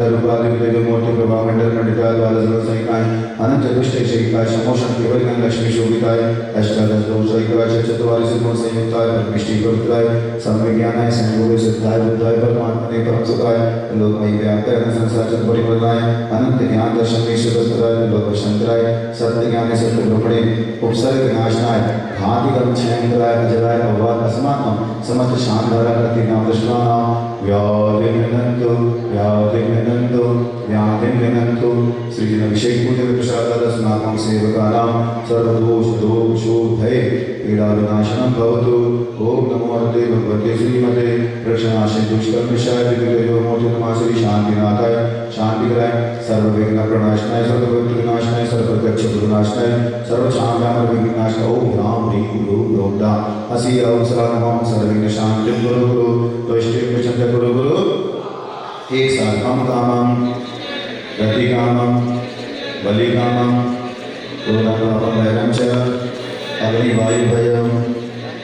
रूपादिविदयमूर्ति प्रभामंडल मंडिताय द्वादशसहिताय अनंत चतुष्टयशिखाय समोषण केवल लक्ष्मी शोभिताय अष्टादश दोषहिताय चतुर्वारिश गुण संयुक्ताय परमिष्टि पवित्राय सर्वज्ञानाय संयोगे सिद्धाय बुद्धाय परमात्मने परम सुखाय लोकमय व्याप्ताय संसार चतुर परिवर्तनाय अनंत ज्ञान दर्शन ईश्वरस्तराय लोक शंकराय सत्य ज्ञान सत्य ब्रह्मणे उपसर्ग विनाशनाय भांति कर्म क्षयंकराय अजराय अववाद अस्माकं समस्त शांतारा प्रतिनाम दशनाम व्याधिनंतो व्याधिनंतो व्याधिनंतो श्री जन अभिषेक पूजन प्रसादाद अस्माकं सेवकानां सर्वदोष दोषोधये पीड़ा विनाशनं भवतु ओम नमो हरते भगवते श्रीमते प्रश्नाशे दुष्कर्मशाय विद्युतो मोचन मासरी शांतिनाथाय शांतिकराय सर्वविघ्न प्रणाशनाय सर्वभक्त विनाशनाय सर्वकच्छ विनाशनाय सर्वशांतामर विनाशनाय ओम राम ह्रीं रूम रोमदा असी अवसरा नमः सर्वविघ्न शांति गुरु गुरु तुष्टि चंद्र गुरु गुरु एक साथ हम कामं गति कामं बलि कामं पूर्णकामं च अग्निवायु भयं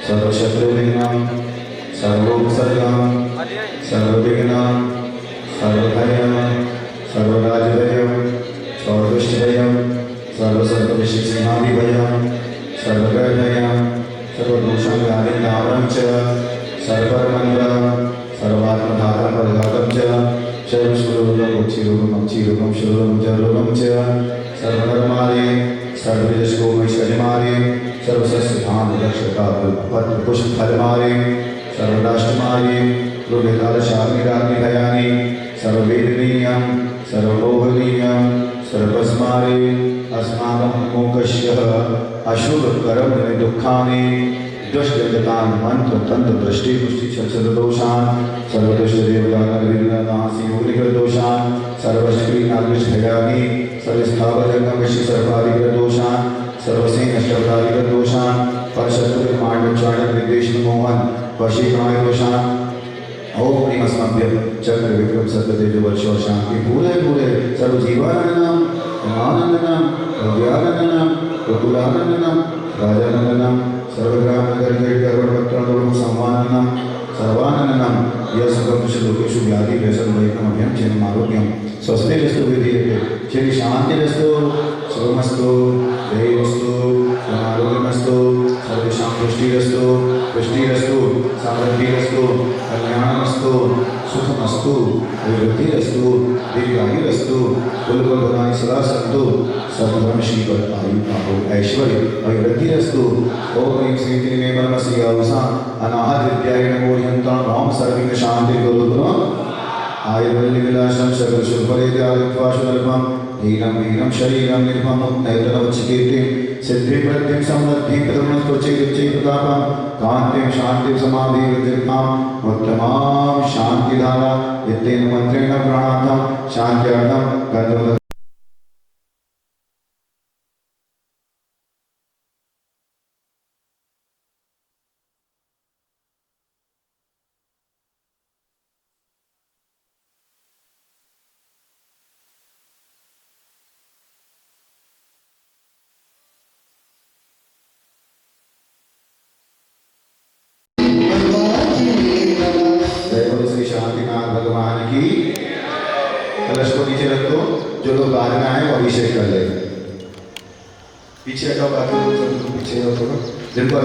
सर्वशत्रुविघ्नं सर्वोपसर्गं सर्वविघ्नं सर्वभयं सर्वराजभयं सर्वदुष्टभयं सर्वसर्वविशिष्टादिभयं सर्वग्रहभयं सर्वदोषं व्याधिनामं च सर्वमंगलं सर्वात्मधातं परिघातं च सर्वशूलम उच्चीरूपम चीरूपम शूलम जरूरम च सर्वधर्मादि सर्वजशको मैश्वर्यमादि सर्वसस्यधाम दक्षता पत्र पुष्प फलमादि सर्वराष्ट्रमादि रुभिकालशाग्निराग्निभयानि सर्ववेदनीयं सर्वमोहनीयं सर्वस्मादि अस्माकं मोक्षस्य अशुभकरं दुःखानि दुष्टगतान मंत्र तंत्र दृष्टि पुष्टि चल दोषान सर्वदोष देवता नासी उग्र दोषान सर्वश्री नागेश भयागी सर्वस्थावर जंगम विश्व सर्वाधिक दोषान सर्वसेन अष्टाधिक दोषान परशत्रु मांड चाणक विदेश मोहन वशीकरण दोषान ओम प्रेमस्मभ्य चक्र विक्रम सत्यतेज वर्षो शांति पूरे पूरे सर्व जीवानंदनम आनंदनम अव्यानंदनम प्रकुलानंदनम राजानंदनम सर्वग्राम नगर गेट गर्भपत्रम संवाननम सर्वाननम यशकंश लोकेषु व्याधि व्यसन वैकम अभ्यम चिन्म आरोग्यम स्वस्थे रस्तु विधीयते श्री शांति रस्तु सुखमस्तु देवस्तु आरोग्यमस्तु सर्वेषां पुष्टिरस्तु पुष्टिरस्तु समृद्धिरस्तु कल्याणमस्तु सुखमस्तु अभिवृद्धिरस्तु दीर्घायुरस्तु कुलकुलधनानि सदा सन्तु सर्वधर्म श्रीपद आयु पापो ऐश्वर्य अभिवृद्धिरस्तु ओम ह्रीं श्रीं क्लीं ऐं परमस्य अवसा अनाहत विद्याय नमो ह्यन्तां ओम सर्विघ्न शांति गुरु गुरु आयुर्वल्ली विलासं सकल शुभफलेदायत्वाशुल्पं हीनं हीनं शरीरं निर्भमं नैतनवच्छकीर्तिं सिद्धिं प्रत्यं समृद्धिं प्रथमस्त्वचैरुच्चैप्रतापं कान्तिं शान्तिं समाधिर्दीर्घाम् उत्तमां शान्तिधारा यत्तेन मन्त्रेण प्राणार्थं शान्त्यार्थं गन्धर्व शांतिनाथ भगवान की कलश को नीचे रख दो। जो लोग बाद में आए वो अभिषेक कर ले। पीछे हटाओ, बाकी लोग पीछे हो थोड़ा जिनको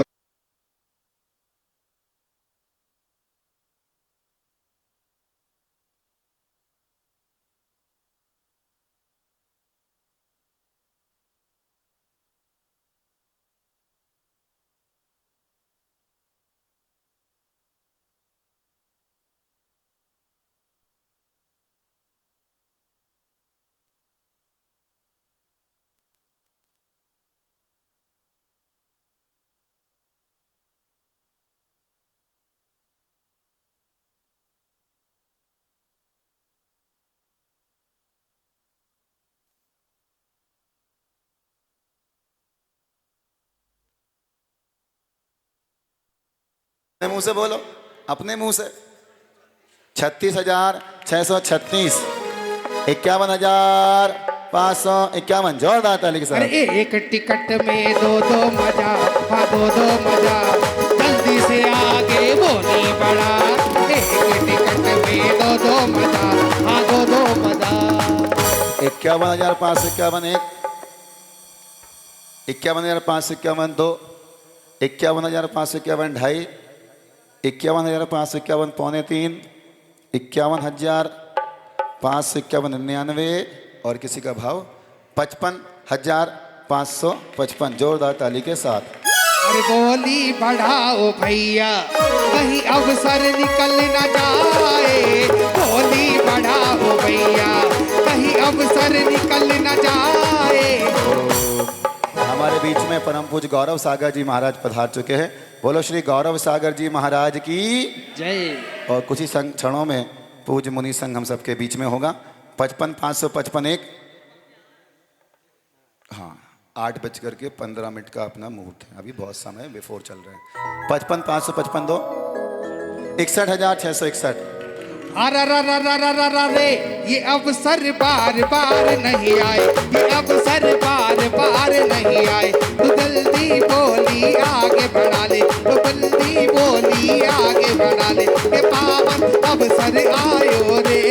अपने मुंह से बोलो, अपने मुंह से 36,636 51,551 जोरदार ताली के साथ। अरे एक टिकट में दो मजा, हाँ दो मजा, जल्दी से आगे वो नहीं बढ़ा। एक टिकट में दो मजा, हाँ दो मजा, 51,551 एक, 51,551 दो, 51,551 ढाई, 51,551 पौने तीन, 51,551 99 और किसी का भाव 55,555। जोरदार ताली के साथ। अरे बोली बढ़ाओ भैया कहीं अवसर निकल न जाए, बोली बढ़ाओ भैया कहीं अवसर निकल न जाए। हमारे बीच में परम पूज्य गौरव सागर जी महाराज पधार चुके हैं। बोलो श्री गौरव सागर जी महाराज की जय। और कुछ ही क्षणों में पूज्य मुनि संघ हम सबके बीच में होगा। 55,555 एक, हाँ 8:15 का अपना मुहूर्त है, अभी बहुत समय बिफोर चल रहे हैं। 55,555 दो, 61,661। अरे ये अवसर बार बार नहीं आए, ये अवसर बार बार नहीं आए। तू जल्दी बोली आगे बढ़ा ले, तू जल्दी बोली आगे बढ़ा ले, ये पावन अवसर आयो रे।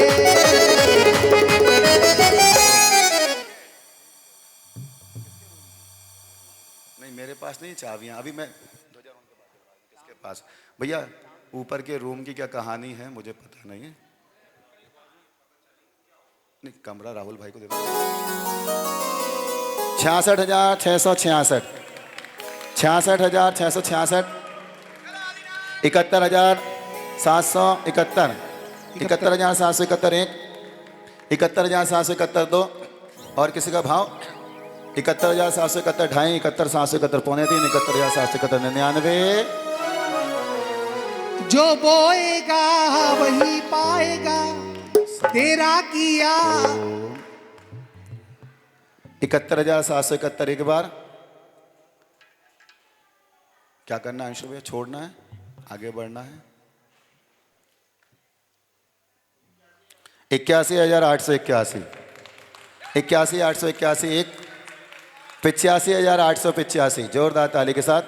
नहीं मेरे पास नहीं चाबियां, अभी मैं किसके पास भैया? ऊपर के रूम की क्या कहानी है मुझे पता नहीं है। नहीं कमरा राहुल भाई को दे दो। 66,666, 66,666, 71,771, 71,771 एक, 71,771 दो और किसी का भाव 71,771 ढाई, 71,771 पौने तीन, 71,771 99। जो बोएगा वही पाएगा, तेरा किया। 71,771 एक बार। क्या करना है अंशु भैया? छोड़ना है, आगे बढ़ना है। 81,881, 81,881 एक, 85,885। जोरदार ताली के साथ।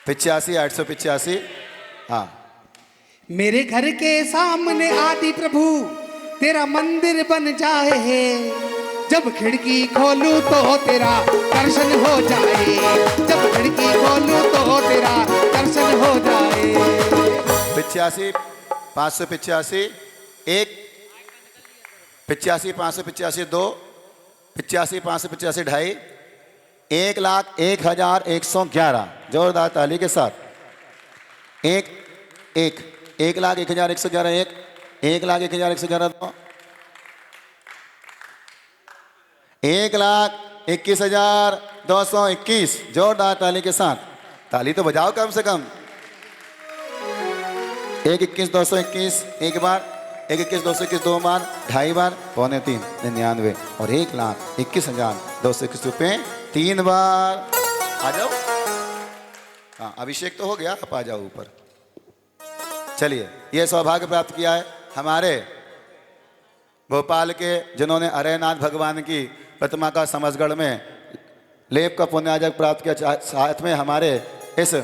85,885। हाँ मेरे घर के सामने आदि प्रभु तेरा मंदिर बन जाए है, जब खिड़की खोलूं तो तेरा दर्शन हो जाए, जब खिड़की खोलूं तो तेरा दर्शन हो जाए। 85,585 एक, 85,585 दो, 85,585 ढाई, 1,01,111। जोरदार ताली के साथ। 1,01,111 एक, 1,01,111 दो, 1,21,221। जोरदार ताली के साथ। ताली तो बजाओ कम से कम। 1,21,221 एक बार, 1,21,221 दो बार, ढाई बार, पौने तीन 99 और 1,21,221 रुपये तीन बार। आ जाओ। हाँ अभिषेक तो हो गया, आप आ जाओ ऊपर। चलिए, ये सौभाग्य प्राप्त किया है हमारे भोपाल के, जिन्होंने अरयनाथ भगवान की प्रतिमा का समसगढ़ में लेप का पुण्याजक प्राप्त किया। साथ में हमारे इस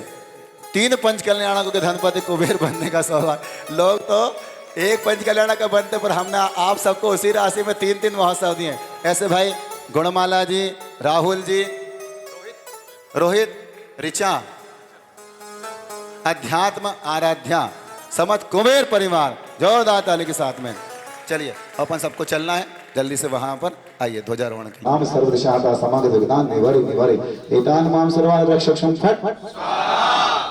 3 पंच कल्याणकों के धनपति कुबेर बनने का सौभाग्य। लोग तो एक पंच कल्याण का बनते, पर हमने आप सबको उसी राशि में 3-3 महोत्सव दिए। ऐसे भाई गुणमाला जी, राहुल जी, रोहित, ऋचा, अध्यात्म आराध्या, समत कुबेर परिवार। जोरदार ताली के साथ में। चलिए अपन सबको चलना है जल्दी से वहां पर। आइए ध्वजारोहण की। नाम सर्वदिशाता समागत विज्ञान निवारे निवारे एतान माम सर्वान रक्षक्षम फट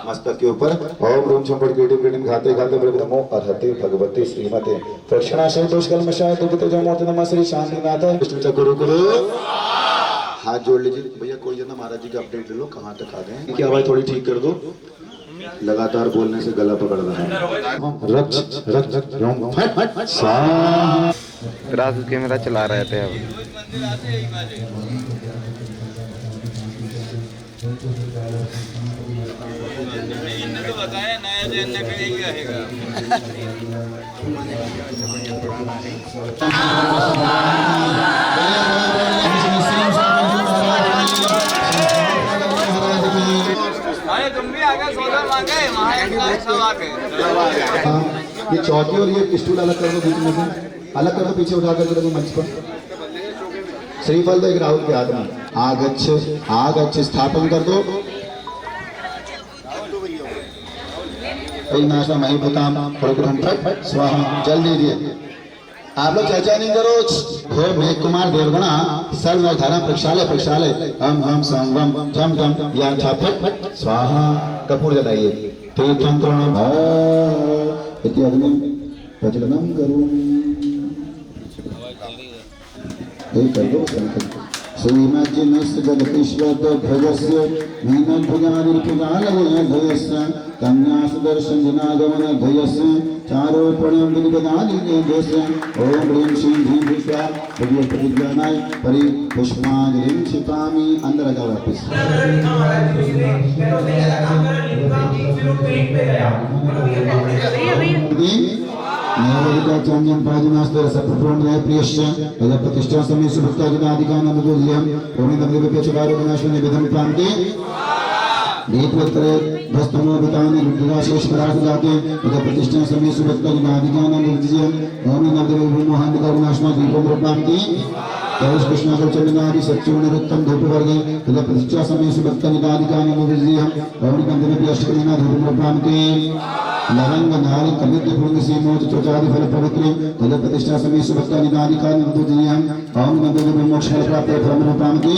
मस्तक के ऊपर ओम रूम चंपड़ कीटिम कीटिम घाते घाते ब्रह्मो अर्हते भगवते श्रीमते प्रक्षणा से दोषकल मशाय दुखते जमोत नमः श्री शांतिनाथ विष्णु चक्रु गुरु। हाथ जोड़ लीजिए भैया। कोई जना महाराज जी का अपडेट ले लो, कहाँ तक आ गए। की आवाज थोड़ी ठीक कर दो, लगातार बोलने से गला पकड़ रहा है। रक्ष रक्ष ओम फट स्वाहा। रात कैमरा चला रहे थे अब। तो बताया नया जैन का यही रहेगा। अरे तुम भी आ गए, सोलर मांगे, महाराज सब आ गए। ये चौकी और ये स्टूल अलग कर दो बीच में से, अलग कर दो, पीछे उठा कर दो मंच पर। श्रीफल तो एक राहुल के हाथ में। आगच्छ स्थापन कर दो। नाशा महिभूताम प्रकृतम फट स्वाहा, जल दीजिए। आप लोग चर्चा नहीं करो। हो मेघ कुमार देवगणा सर्व धारा प्रक्षालय प्रक्षालय हम संगम झम झम या फट स्वाहा। कपूर जलाइए। तीर्थंकरण इति अग्नि प्रज्वलनम करो। श्रीमज्जिनस्जगतीश्वरध्वजस्य मीनभुजानिर्भुजालयध्वजस्य कन्यासुदर्शनजनागमनध्वजस्य चारोपणं विनिपदादिदेशस्य ॐ ह्रीं श्रीं ह्रीं विश्वा भगवत प्रतिज्ञानाय परि पुष्पांजलिं क्षिपामि। अंदर आ जाओ वापस। नैवेदिकाचार्यं पादिनास्तर सप्रप्रोण्य प्रियश्च यदा प्रतिष्ठा समय सुभक्तादिनादिकानामदोज्यं ओमिदमदेवपेचकारोगनाशो निवेदं प्रान्ते दीपोत्तरे भस्तमोभितानि रुद्राशेषपरार्धदाते यदा प्रतिष्ठा समय सुभक्तादिनादिकानामदोज्यं ओमिदमदेवमोहान्तिकारोगनाशो दीपं प्रान्ते देवश कृष्णाचंदनादि सच्चूर्णरत्नं धूपवर्गे यदा प्रतिष्ठा समय सुभक्तादिनादिकानामदोज्यं ओमिदमदेवपेचकारोगनाशो दीपं प्रान्ते लवंग नारी कवित्व पुंग सीमोच चोचादि फल पवित्र तद प्रतिष्ठा समय सुभक्ता निदानिका निरुद्धजियं ओम नमो ब्रह्मोक्ष फल प्राप्त फलम रूपामति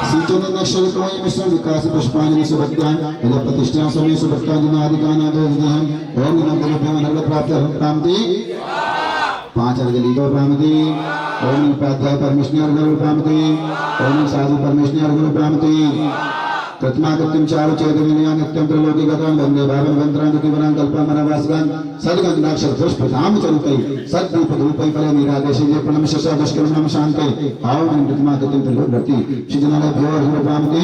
सीचन नक्षत्र कोई मिश्र विकास पुष्पांजलि सुभक्तां तद प्रतिष्ठा समय सुभक्ता निदानिका निरुद्धजियं ओम नमो ब्रह्म फल प्राप्त रूपामति पांच अर्घली रूपामति ओम उपाध्याय परमेश्वर रूपामति ओम साधु परमेश्वर रूपामति कृत्माकृत्यं चारु चेतविनया नित्यं त्रिलोकी गतं वन्दे भावं वन्त्रान्तिवनं कल्पमनवासगं सद्गन्धाक्षर पुष्पधाम चरुकै सद्दीप धूपै फले निरादेशे प्रणम शशा दुष्कर्मं शान्ते ओम कृत्माकृत्यं त्रिलोकवर्ती श्रीजनालय भ्योर्हृपामति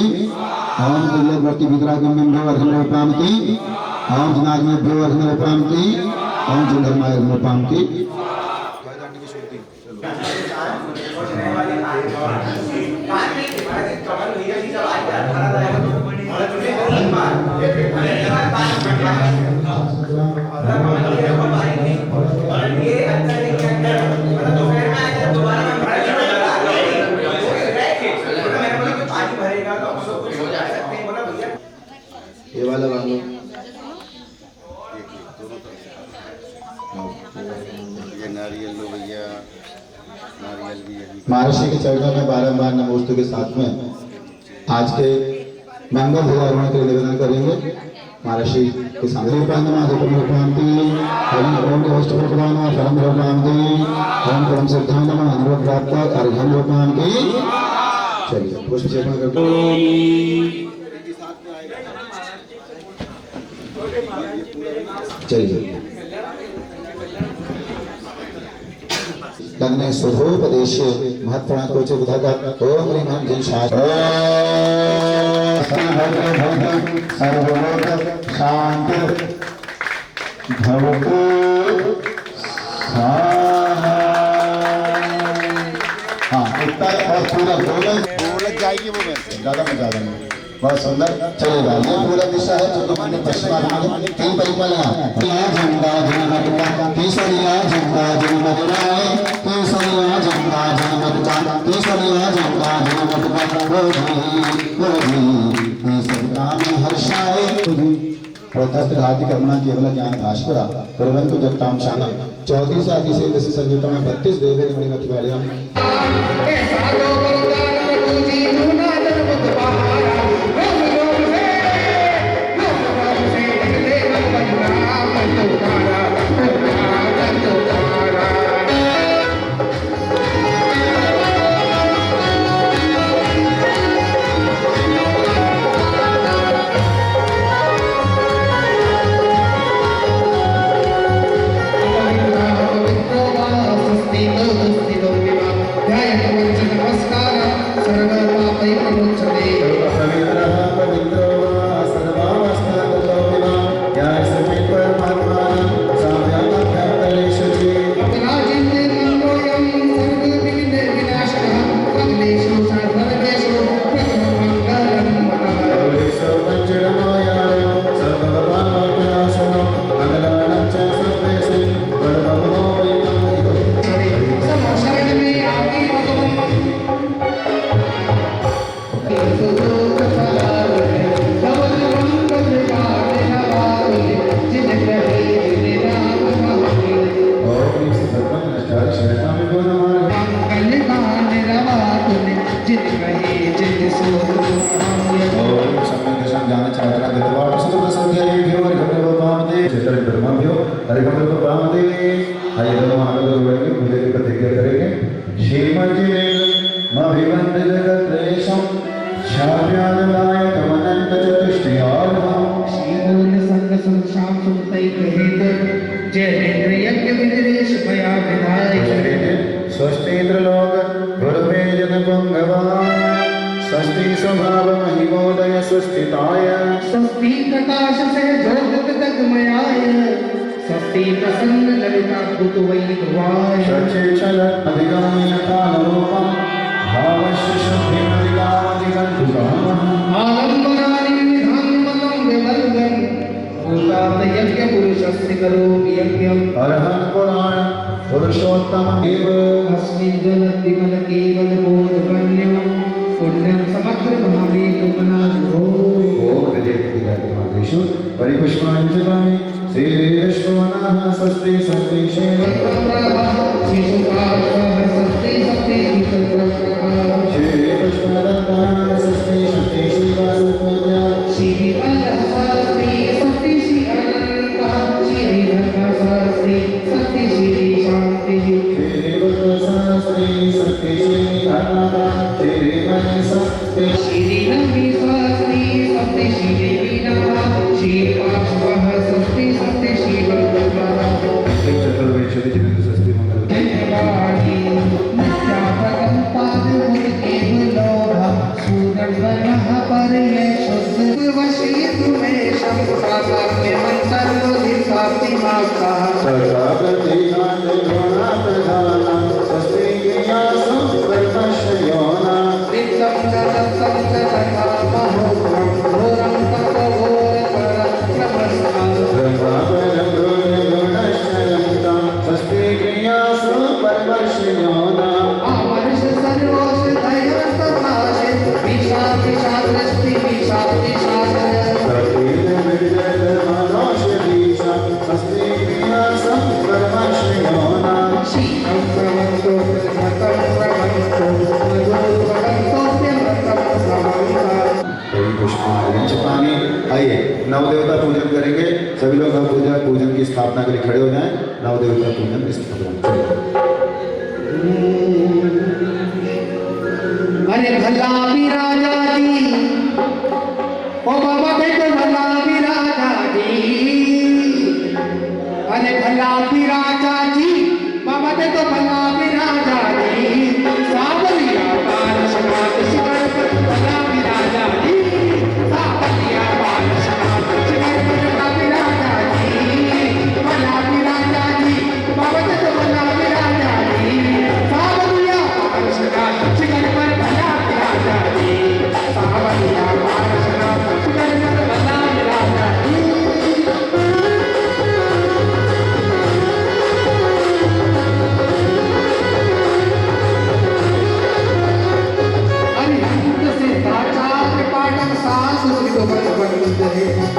ओम त्रिलोकवर्ती विद्रागम्यं भ्योर्हृपामति ओम जनाग्ने भ्योर्हृपामति ओम जन्धर्माय हृपामति। ये वाला वालो ये नारियल लो भैया, नारियल भी यही। महर्षि के चरणों में बारंबार नमोस्तु के साथ में आज के मंगल ध्वजारोहण के निवेदन करेंगे। महर्षि के सामने रूपांति ओम वैष्णव रूपान फलम रूपांति ओम परम सिद्धांत अनुरोध प्राप्त अर्घ्यम रूपांति। चलिए पुष्प सेवन करते चलिए। लग्ने शुभोपदेश महत्वपूर्ण कोच बुधागत ओम ह्रीं हम जय शास्त्र सर्वलोक शांति भवतु स्वाहा। हाँ उत्तर और पूरब दोनों बोलत जाएगी वो में ज्यादा में ज्यादा नहीं। बहुत सुंदर चलेगा। ये पूरा दिशा है जो माने पश्चिम माने तीन परिमला झंडा जनमतका केसरिया झंडा जनमतका केसरिया झंडा जनमतका केसरिया झंडा जनमतका गोधी सबका में हर्षाए प्रदत्त घाति कर्मणा केवल ज्ञान भास्करा परवंतु जगताम शानम 34 आदि से 10 संयुक्त में 32 देवे मणिमति वाले नमस्कार स्वभाव महिमोदय स्वस्थिताय स्वस्ति प्रकाश से ज्योतित जगमयाय स्वस्ति प्रसन्न ललिताद्भुत वैभवाय षट्चल अधिगम्य कालरूपं भावस्य शुद्धिमधिकामधिगन्धुकामः आलम्बनानि विधानमलं विवर्गं भूतात् यज्ञपुरुषस्य करोमि यज्ञम् अरहं पुराण पुरुषोत्तम एव अस्मिन् जलति केवल बोधगम्यं पुण्यं समग्र महामेतुमनाधो ओम विदेशु परिपुष्पाणि च दामि श्रीवेदश्रवणाः स्वस्ति स्वस्ति श्रीपुष्पदत्ताः स्वस्ति स्वस्ति श्रीवासुदेव्या श्रीवत्सस्त्री स्वस्ति श्रीधर्मदा श्रीमणिसस्ति चतुर्विंशति स्वस्ति मंगल आइए नवदेवता पूजन करेंगे सभी लोग हम पूजन की स्थापना के लिए खड़े हो जाएं नवदेवता पूजन अरे भला भी राजा जी ओ बाबा बेटे भला भी राजा जी अरे भला भी राजा जी बाबा बेटे भला भी राजा जी सावलिया बाल समाज शिवर पर भला भी राजा जी सावलिया बाल समाज शिवर पर भला भी राजा जी भला भी राजा जी बाबा बेटे भला भी राजा जी सावलिया बाल समाज शिवर पर भला भी राजा जी सावलिया बाल समाज शिवर पर भला भी राजा जी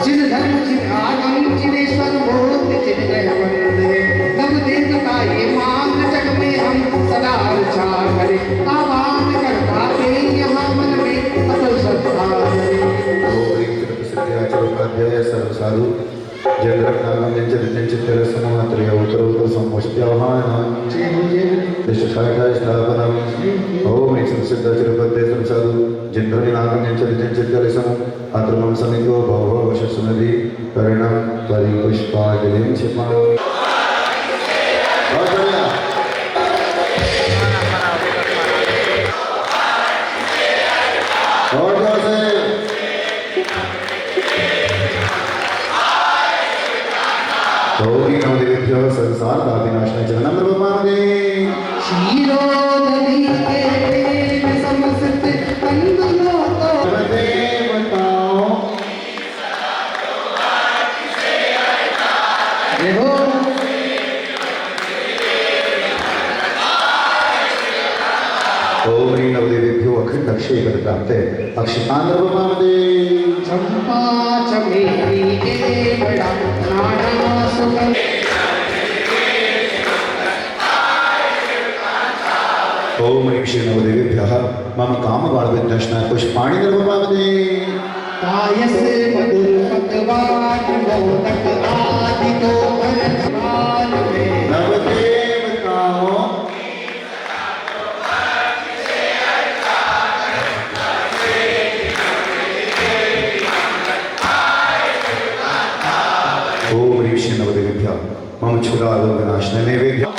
जिन धर्म जिन आगम जिनेश्वर बोध जिन गय वंदे तब देवता ये मान जग में हम सदा उच्चार करें आवाहन करता के यहाँ मन में अतल श्रद्धा अध्याय सर्व साधु जयद्रनागम चित्तर समूहत्रय उत्तरोत्तर संवष्ट्यावाहन स्थापनम ओम सिद्ध चिरपद्य सर्व साधु जयद्रनागम चित्तर समूह आत्रमं समितो भव वशसुनदि परिणाम परिपुष्पाजलिं क्षिपामि और जोर से नवदेवेभ्यो संसार विनाशनाय च नमः ब्रह्मांडे क्षीरोदधि के प्रेम समस्त कंदलो तो देवताओं देखो ओम ह्रीं नवदेवेभ्यो अखंड अक्षय पद प्राप्ते अक्षितान ब्रह्मांडे चंपा चमेली के बड़ा नाना सुगंध ओम ह्रीं श्री नवदेवेभ्यः मम कामबाणविद्दर्शनाय पुष्पाणि निर्वपामि पायस मधुर पकवान मोदक आदि तो भरवान में नवदेवताओं ओम ह्रीं श्री नवदेवेभ्यः मम क्षुधारोगनाशनाय नैवेद्यम्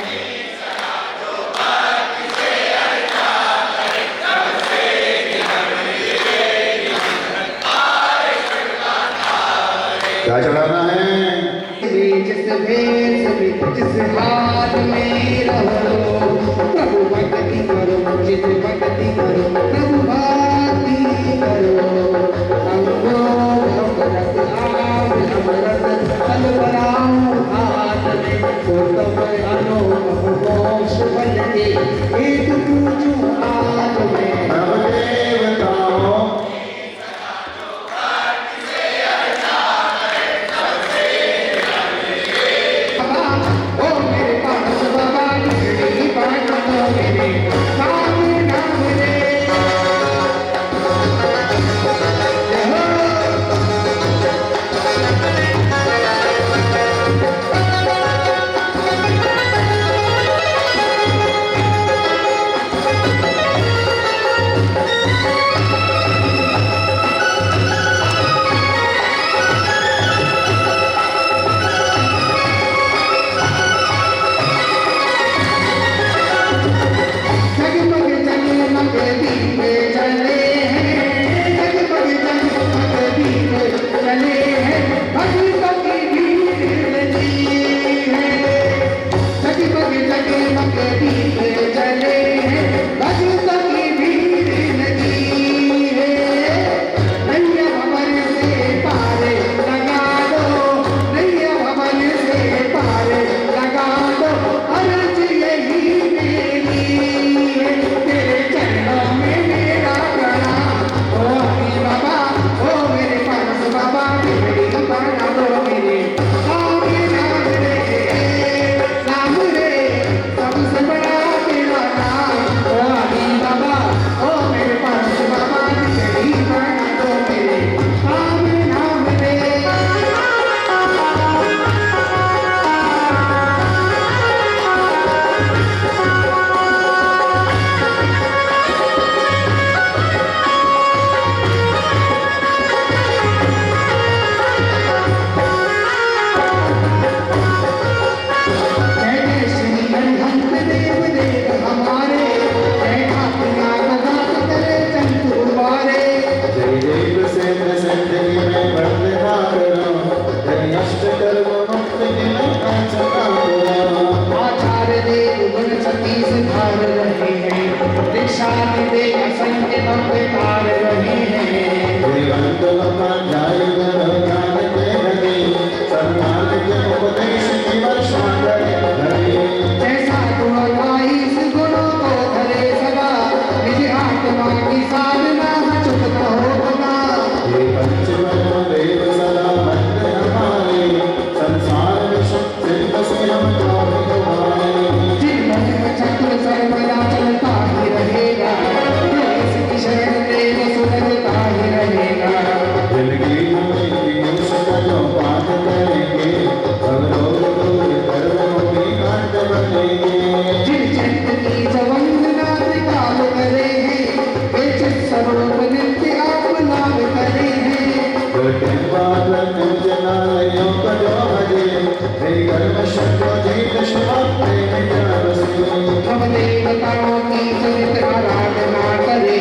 देवताओं की चरित आराधना करे,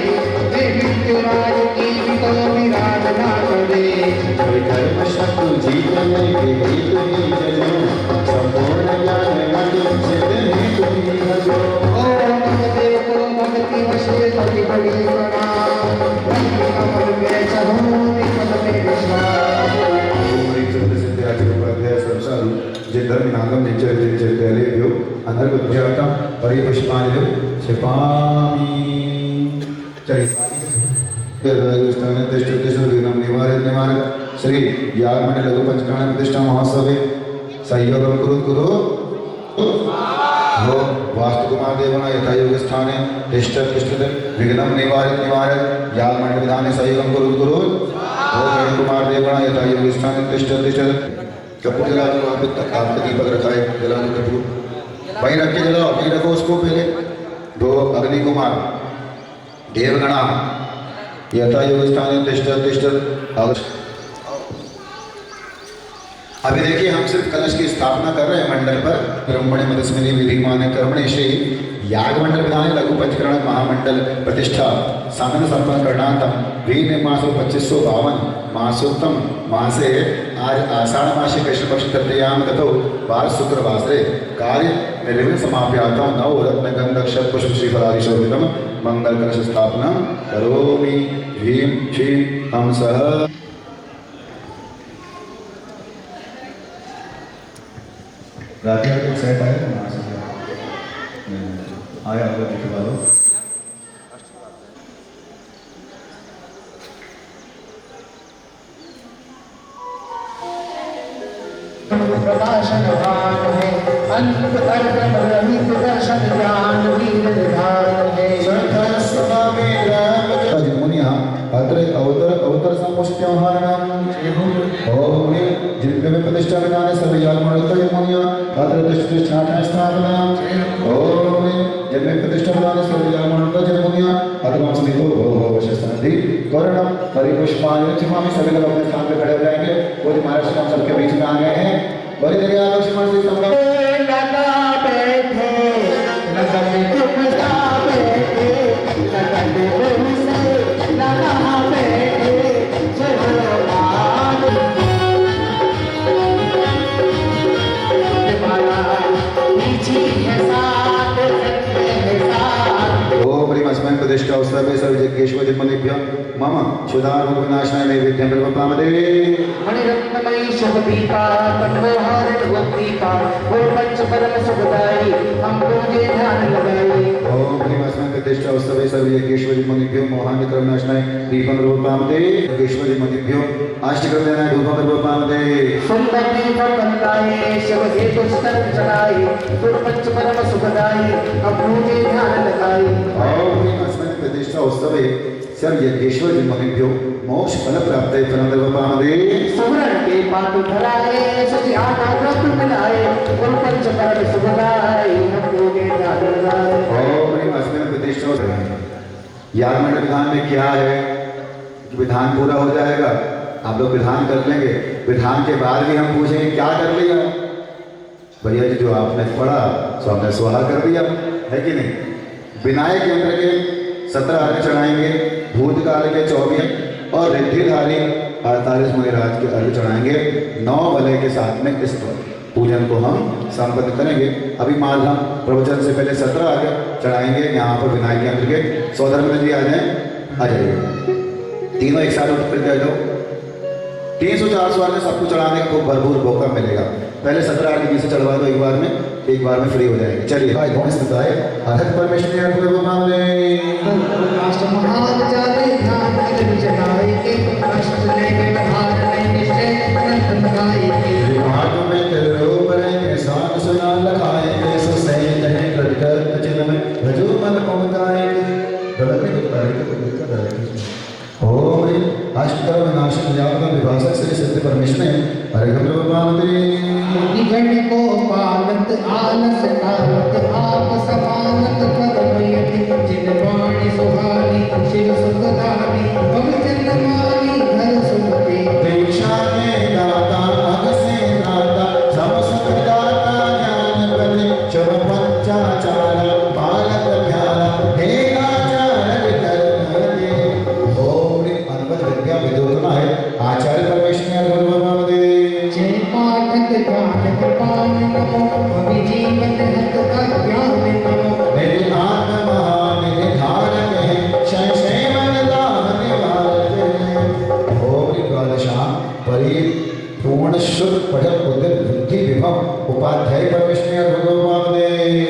हे मृत्युराज की भी तो निराधना करे। धर्म शत्रु जीवन के हित ही जजो, संपूर्ण ज्ञान मंदिर सिद्ध ही तुम भजो। ओम भगदेव को भक्ति वश भक्ति बड़ी प्रणाम, भक्ति कमल में चढ़ो निकल में विश्वास। ओम एक शब्द सिद्ध आचरण उपाध्याय संसारू जे धर्म नागम निचर निचर पहले व्यो अंदर को जाता परिपुष्पानि क्षिपामि। चलिए स्थान तिष्ठ तिष्ठ विघ्नं निवारय निवारय श्री यागमंडल लघु पंचकर्ण प्रतिष्ठा महोत्सवे सहयोगं कुरु हो वास्तु कुमार देवना यथा योग स्थाने तिष्ठ तिष्ठ विघ्नं निवारय निवारय यागमंडल विधाने सहयोगं कुरु हो गण कुमार देवना यथा योग स्थाने तिष्ठ तिष्ठ कपूर जला दो वहाँ पे आपका दीपक रखा है जला दो कपूर वहीं रख के जलाओ वहीं रखो उसको पहले दो अग्नि कुमार देवगणा यथा योग स्थान तिष्ठ तिष्ठ। अभी देखिए हम सिर्फ कलश की स्थापना कर रहे हैं मंडल पर। ब्रह्मणे मदस्मिनी विधि माने कर्मणे श्री याग मंडल विधान लघु पंचकरण महामंडल प्रतिष्ठा सामने संपन्न करणांतम वीन मासो 2552 मासोत्तम मासे आज आषाढ़ मासे कृष्ण पक्ष तृतीयाम गतो वार शुक्रवासरे कार्य निर्विघ्न समाप्यातम नव रत्न गंध अक्षत पुष्प श्रीफलादि शोभितम मंगल कलश स्थापना करोमि ह्रीं श्रीं हम सह। रात को सेट आया तो वहाँ से आया होगा दिखवा दो। प्रकाशनवान है, अंत अर्थ रहित दर्शन ज्ञान वीर निधान है। मुनिया अत्र अवतर अवतर समुष्ट्यहारणम् ओम जिनके में प्रतिष्ठा विधाने सर्व यागमंडल मुनिया अत्र प्रतिष्ठा स्थापना ओम जिनमें प्रतिष्ठा विधाने सर्व यागमंडल मुनिया अत्र हम स्मितो भव वशस्ति कर्णम परिपुष्पाणि छिपामि। सभी लोग अपने स्थान पे खड़े हो जाएंगे। वो जो महाराज हम सबके बीच में आ गए हैं बड़ी देर आ लक्ष्मण जी संभव लगा बैठे लगन तुम सा बैठे लगन तुम से लगा बैठे चलो आगे पीछे है साथ है साथ। ओम ह्रीं अस्मैं प्रतिष्ठा उत्सवे सर्वयज्ञेश्वर जन्मनिभ्यः मम क्षुधारोग विनाशनाय नैवेद्यं प्रपद्ये। मणिरत्नमयी शुभदीपा कण्ठोहारिण भक्तिका वो पंच परम सुखदाई हम तुझे ध्यान लगाई। ओम ह्रीं अस्मैं प्रतिष्ठा उत्सवे सर्वयज्ञेश्वर जन्मनिभ्यो मोहान्य कर्मनाशनाय दीपं प्रपद्ये। यज्ञेश्वर जन्मनिभ्यो अष्टकर्मणाय धूपं प्रपद्ये। सुंदर दीपक बनाए शिव के पुस्तक चढ़ाए वो पंच परम सुखदाई हम तुझे ध्यान लगाई। ओम ह्रीं अस्मैं प्रतिष्ठा उत्सवे सर्वयज्ञेश्वर जन्मनिभ्यो मोक्ष फल प्राप्ते फलं प्रपद्ये। सुमरन के पातु धराए सजी आटा व्रत मिलाए वो पंच परम सुखदाई हम तुझे ध्यान लगाई। ओम ह्रीं अस्मैं प्रतिष्ठा यागमंडल विधान में क्या है कि विधान पूरा हो जाएगा आप लोग विधान कर लेंगे। विधान के बाद भी हम पूछेंगे क्या कर लिया भैया जी जो आपने पढ़ा सो हमने स्वाहा कर दिया है कि नहीं। विनायक यंत्र के 17 अर्घ चढ़ाएंगे, भूतकाल के 24 और रिद्धिधारी 48 मुनिराज के अर्घ चढ़ाएंगे। 9 वलय के साथ में इस पूजन को हम संपन्न करेंगे। अभी मालधाम प्रवचन से पहले 17 अर्घ चढ़ाएंगे यहाँ पर विनायक यंत्र के। सौधर्म जी आ जाइए तीनों एक साथ उठ कर जाओ। 300-400 अर्घ सबको चढ़ाने का खूब भरपूर मौका मिलेगा। पहले 17 अर्घ बीच से चढ़वा दो एक बार में फ्री हो जाएंगे। चलिए भाई कौन सा है अर्घ परमेश्वर ने आपको मामले राष्ट्र महान जाने ध्यान अग्नि जगाए एक राष्ट्र लेके धार नहीं निश्चय अनंत लगाए के हाथ में तेरे रूप रहेंगे साथ सुना लगाएंगे सो सही नहीं प्रगट चिन्ह में रजो मन पहुंचाएंगे गलत नहीं बताए तो दिक्कत है। ओम अष्टकर्म विनाशक व्यापक विभाषक श्री सिद्ध परमेश्वर हरे गंभीर निगण को पालत आलस कालत आप समानत कर्म यति जिन वाणी सुहानी शिव सुखदानी भवचन मानी घर सुमते दीक्षा में दाता अग से दाता सब सुख दाता ज्ञान बल चव पंचाचार बालक उपाध्याय परमेश्वरी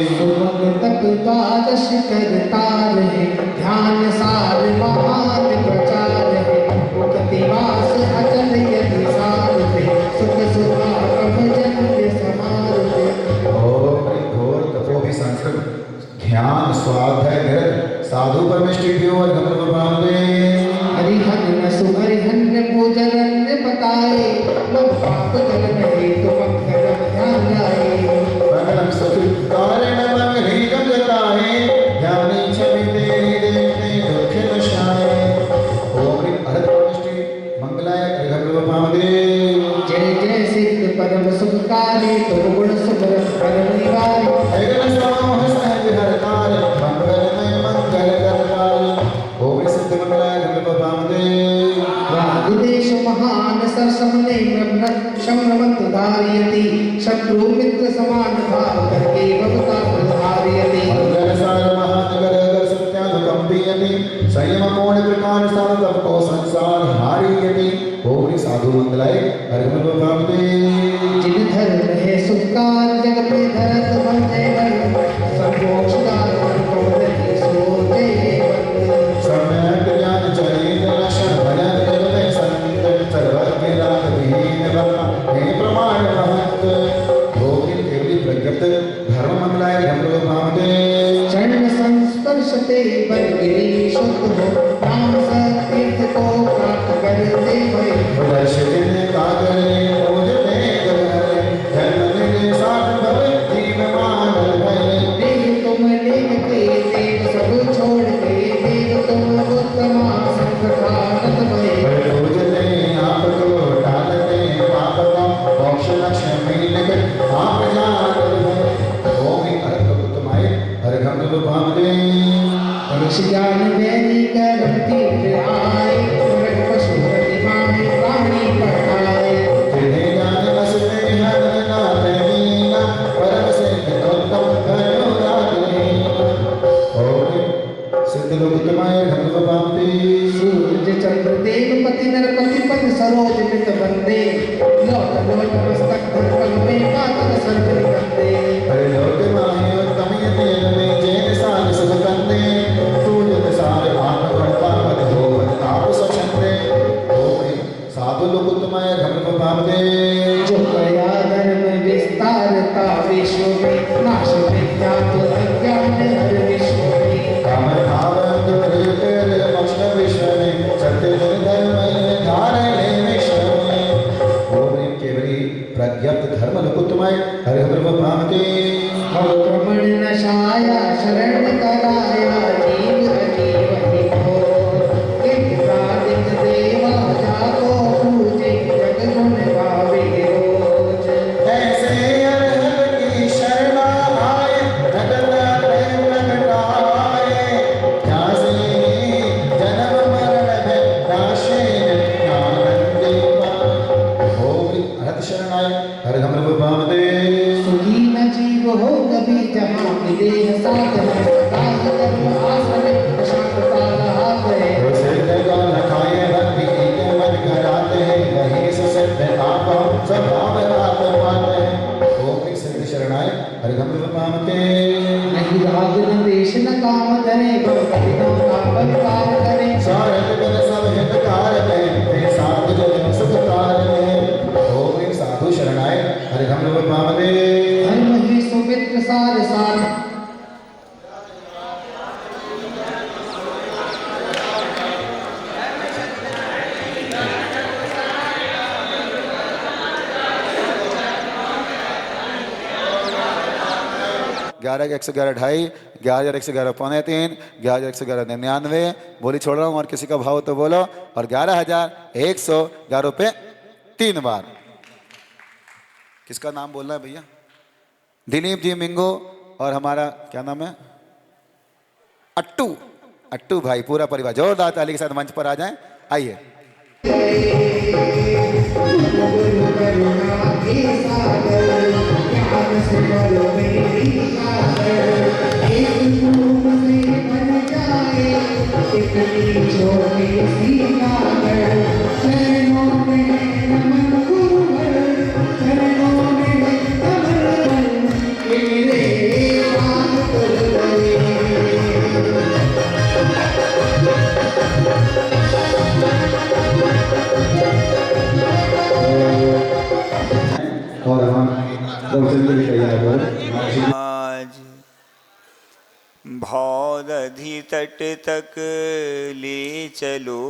सुबह तक द्वादश करता रहे, ध्यान सार महान प्रचार है, मुक्ति वास अचल यदि सार थे, सुख सुखागम जन्य समार थे। घोर तपोभि संस्कृत ध्यान स्वाध्याय निरत साधु परमेष्टि और हरिहन सुहरिहन पूजन बताए, मम पाप जल नहीं तो मंगलम ध्यान लाए। मंगलम सतु कारण मंगलीगम जताए, ध्यानी छवि तेरी देखते दुख नशाए। ओम अरहत परमेष्टि मंगलाय जय जय सिद्ध परम सुखकारी, तुम गुण सुभरत परम निवारी। वागदेश महान सरसमने संभ्रमंत धारयति, शत्रु मित्र समान भाव करके भवता प्रधारयति। संयम कोण प्रकार सबको संसार हारियति। ओम साधु मंगलाय जिन धर्म है सुखकार, जगत में धरत बन जय बन, सर्वोक्षकार को नहीं सोचे बन। सम्यक ज्ञान चरित लक्षण भजन जगत संत, सर्वज्ञ राग विहीन ब्रह्म हे प्रमाण महत। भोगिन केवली प्रज्ञप्त धर्म मंगलाय चरण संस्पर्शते बन गिरी शुद्ध हो, नाम सतीर्थ को प्राप्त कर दे भय। दर्शन का करे ओजने गगने, जन्म निधि साथ भव जीव मानल भय। देव तुम लेके देव सब छोड़ के, देव तुम उत्तमा संघात भय। ओजने आपको टालते पाप का मोक्ष लक्ष्य मिलकर आप जानल भय। ओम अरहत तुम्हारे हरघम भामदे। मनुष्य ज्ञान वैरी करम तीर्थ आए, मृग पशु प्रतिमाए प्राणी पढ़ाए। जिन्हें ज्ञान बस में हर नाथ मीना, परम सिद्ध उत्तम करुणात लीना। ओम सिद्ध लोक तुम्हारे हरघम भामदे। सूर्य चंद्र देव पति नरपति पद सरोज मित बंदे, लौट लौट मस्तक धर पग में पातक सर्व निकंदे। हरे लोक माहे उत्तम यति में जैन साल सुख कंदे, सूजत सार आत्म बढ़ता पद हो आप सचंदे। ओम साधु लोक तुम्हारे हरघम भामदे। जो कया धर्म विस्तारता विश्व में, नाश विज्ञात अज्ञान हर विश्व में। काम भाव दुर्कर मोक्ष विश्व में, सत्य धर्म धारणे विश्व में। ओम केवली प्रज्ञप्त धर्म लोक तुम्हारे हरघम भामदे। भवक्रमण नशाया शरण कराया, जीव अजीव ही को प्रादित देवा जाको पूजे, जग गुण गावे रोज। ऐसे अरहत की शरण आए, नगन प्रेम प्रगटाए। ध्यासे जन्म मरण है दाशे ज्ञानंदे पाए। ओम अरहत शरण आए हरघम भामदे। सुखी न जीव हो कभी जहाँ मिले साथ है, काज कर्म आसन प्रशांत हाथ है। सिद्ध ज्ञान खाए भक्ति के मन कराते हैं, वही सुसिद्ध आप स्वभाव पाते हैं। ओम सिद्ध शरण आए हरघम भामदे। नहीं राग न देश न काम धरे, भक्ति न काम कार करे। सारथ बन सब हितकार में, ते साधु जन सुखकार में। ओम साधु शरण आए हरघम भामदे। धर्म ही सुमित्र सार सार, ग्यारह 111 ढाई, 11,111 पौने 3, 11,111 99। बोली छोड़ रहा हूँ और किसी का भाव तो बोलो। और 11,111 रुपये 3 बार। किसका नाम बोलना है भैया? दिलीप जी मिंगो और हमारा क्या नाम है? अट्टू। अट्टू भाई, पूरा परिवार जोरदार ताली के साथ मंच पर आ जाएं। आइए। गुरु करुणा के सागर, ज्ञान से बल मेरी सागर। एक धूम से बन जाए, इतनी छोटी सी कागर। चरणों में नमन गुरुवर, चरणों में नमन औदधि तट तक ले चलो,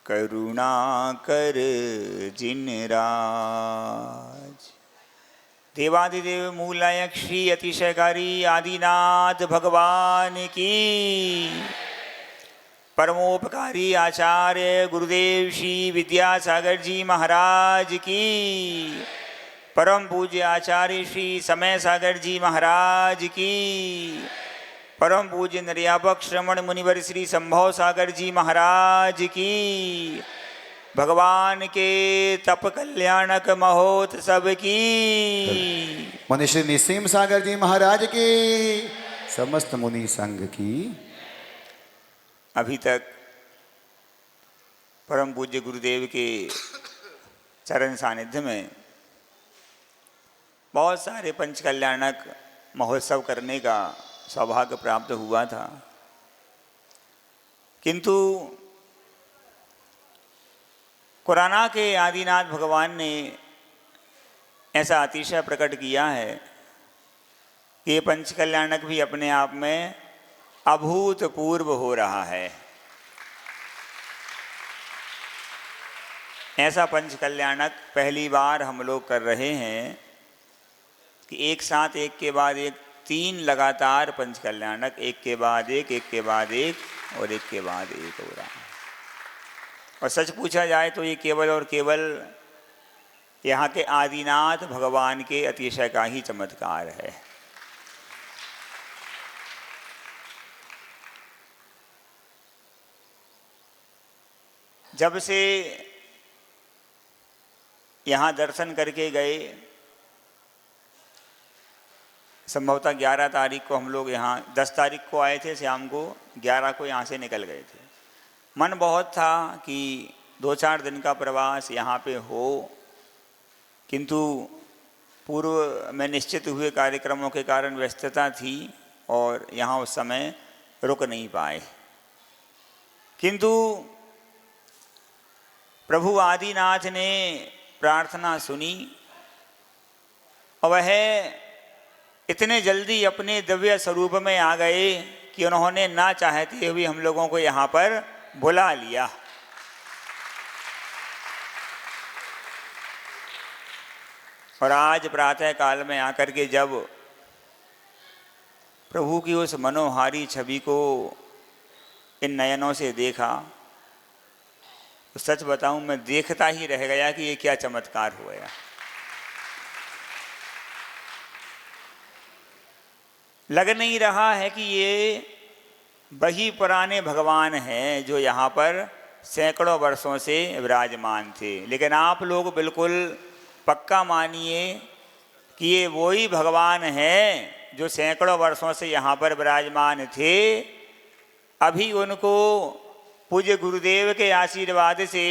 करुणा कर जिन राज। देवादिदेव मूलायक श्री अतिशयकारी आदिनाथ भगवान की, परमोपकारी आचार्य गुरुदेव श्री विद्यासागर जी महाराज की, परम पूज्य आचार्य श्री समय सागर जी महाराज की, परम पूज्य निर्यापक श्रवण मुनिवर श्री संभव सागर जी महाराज की, भगवान के तप कल्याणक महोत्सव की, मुनि श्री निसीम सागर जी महाराज की, समस्त मुनि संघ की। अभी तक परम पूज्य गुरुदेव के चरण सानिध्य में बहुत सारे पंच कल्याणक महोत्सव करने का सौभाग्य प्राप्त हुआ था, किंतु कुराना के आदिनाथ भगवान ने ऐसा अतिशय प्रकट किया है कि ये पंच कल्याणक भी अपने आप में अभूतपूर्व हो रहा है। ऐसा पंच कल्याणक पहली बार हम लोग कर रहे हैं कि एक साथ एक के बाद एक 3 लगातार पंच कल्याणक, एक के बाद एक के बाद एक और एक के बाद एक हो रहा है। और सच पूछा जाए तो ये केवल और केवल यहाँ के आदिनाथ भगवान के अतिशय का ही चमत्कार है। जब से यहाँ दर्शन करके गए, संभवतः 11 तारीख को हम लोग यहाँ, 10 तारीख को आए थे शाम को, 11 को यहाँ से निकल गए थे। मन बहुत था कि 2-4 दिन का प्रवास यहाँ पे हो, किंतु पूर्व में निश्चित हुए कार्यक्रमों के कारण व्यस्तता थी और यहाँ उस समय रुक नहीं पाए। किंतु प्रभु आदिनाथ ने प्रार्थना सुनी और वह इतने जल्दी अपने दिव्य स्वरूप में आ गए कि उन्होंने ना चाहते हुए हम लोगों को यहाँ पर बुला लिया। और आज प्रातः काल में आकर के जब प्रभु की उस मनोहारी छवि को इन नयनों से देखा, तो सच बताऊं मैं देखता ही रह गया कि ये क्या चमत्कार हुआ। लग नहीं रहा है कि ये वही पुराने भगवान हैं जो यहाँ पर सैकड़ों वर्षों से विराजमान थे, लेकिन आप लोग बिल्कुल पक्का मानिए कि ये वही भगवान हैं जो सैकड़ों वर्षों से यहाँ पर विराजमान थे। अभी उनको पूज्य गुरुदेव के आशीर्वाद से